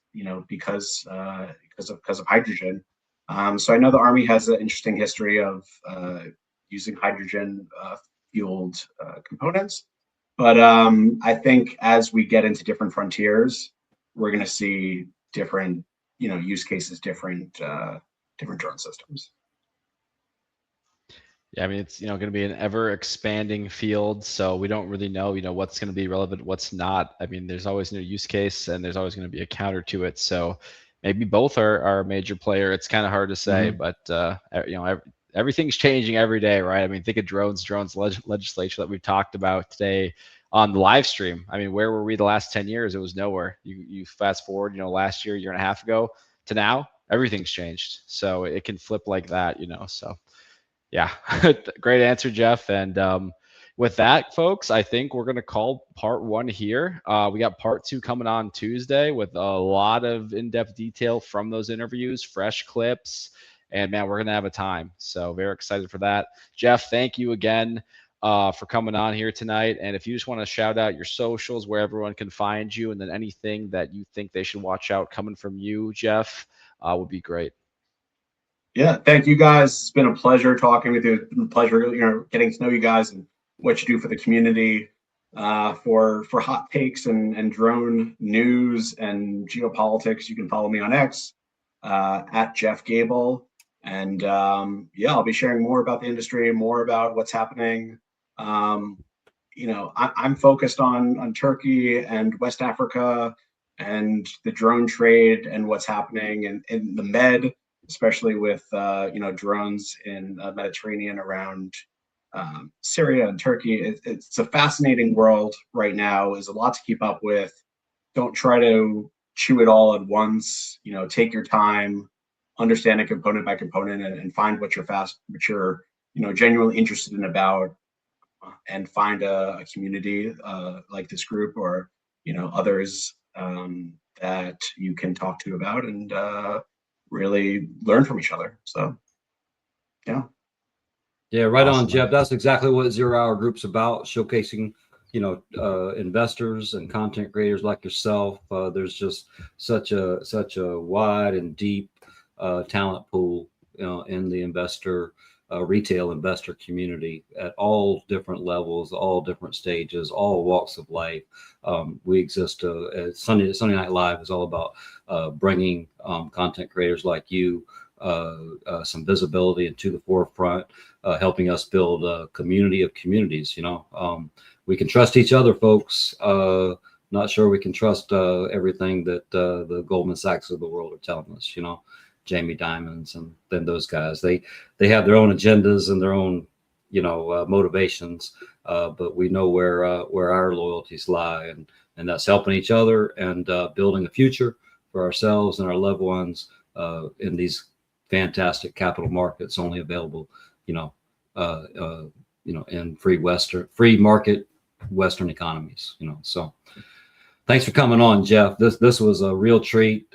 because of hydrogen. So I know the Army has an interesting history of using hydrogen fueled components. But I think as we get into different frontiers, we're going to see different, use cases, different drone systems. Yeah, I mean, it's going to be an ever expanding field, so we don't really know what's going to be relevant, what's not. I mean, there's always new use case, and there's always going to be a counter to it. So maybe both are a major player. It's kind of hard to say, but everything's changing every day, right? I mean, think of drones legislation that we've talked about today on the live stream. I mean, where were we the last 10 years? It was nowhere. You fast forward, you know, last year and a half ago to now, everything's changed. So it can flip like that, you know. So yeah, great answer, Jeff. And with that, folks, I think we're going to call part 1 here. We got part 2 coming on Tuesday with a lot of in-depth detail from those interviews, fresh clips, and man, we're going to have a time. So very excited for that. Jeff, thank you again for coming on here tonight. And if you just want to shout out your socials, where everyone can find you, and then anything that you think they should watch out coming from you, Jeff, would be great. Yeah, thank you guys. It's been a pleasure talking with you. It's been a pleasure, getting to know you guys and what you do for the community, for hot takes and drone news and geopolitics. You can follow me on X at Jeff Gabel, and I'll be sharing more about the industry, more about what's happening. I'm focused on Turkey and West Africa and the drone trade and what's happening in the Med, especially with drones in the Mediterranean around Syria and Turkey. It's a fascinating world right now. There's a lot to keep up with. Don't try to chew it all at once. Take your time, understand it component by component, and find what you're genuinely interested in about, and find a community like this group or others that you can talk to about and really learn from each other. So yeah Right Awesome. on, Jeff. That's exactly what 0 Hour Group's about, showcasing investors and content creators like yourself. There's just such a wide and deep talent pool in the retail investor community at all different levels, all different stages, all walks of life. We exist. Sunday Night Live is all about bringing content creators like you some visibility into the forefront, helping us build a community of communities. We can trust each other, folks. Not sure we can trust everything that the Goldman Sachs of the world are telling us. Jamie Dimons and then those guys. They have their own agendas and their own motivations, but we know where our loyalties lie, and that's helping each other and building a future for ourselves and our loved ones in these fantastic capital markets only available in free market Western economies. So thanks for coming on, Jeff. This was a real treat.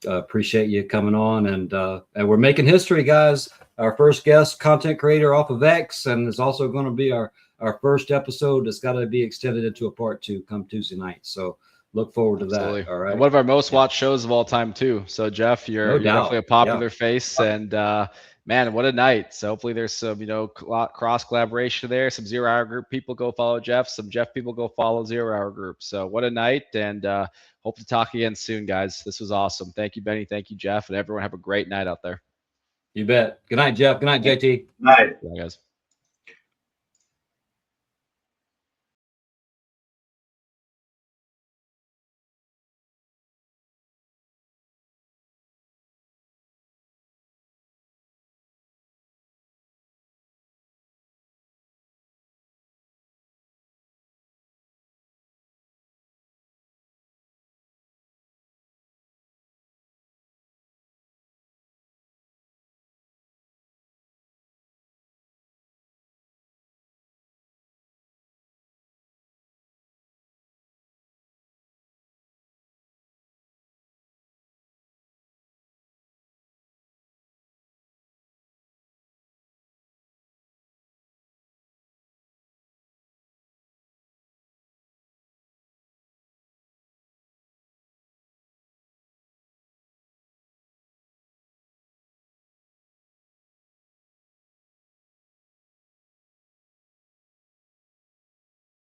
Appreciate you coming on, and we're making history, guys. Our first guest content creator off of X, and it's also going to be our first episode that's got to be extended into a part 2 come Tuesday night. So look forward to Absolutely. that. All right. And one of our most watched shows of all time too. So Jeff, you're definitely a popular face, and man, what a night. So hopefully there's some, cross collaboration there. Some 0 Hour Group people go follow Jeff. Some Jeff people go follow 0 Hour Group. So what a night, and hope to talk again soon, guys. This was awesome. Thank you, Benny. Thank you, Jeff, and everyone have a great night out there. You bet. Good night, Jeff. Good night, JT. Night. Bye, guys.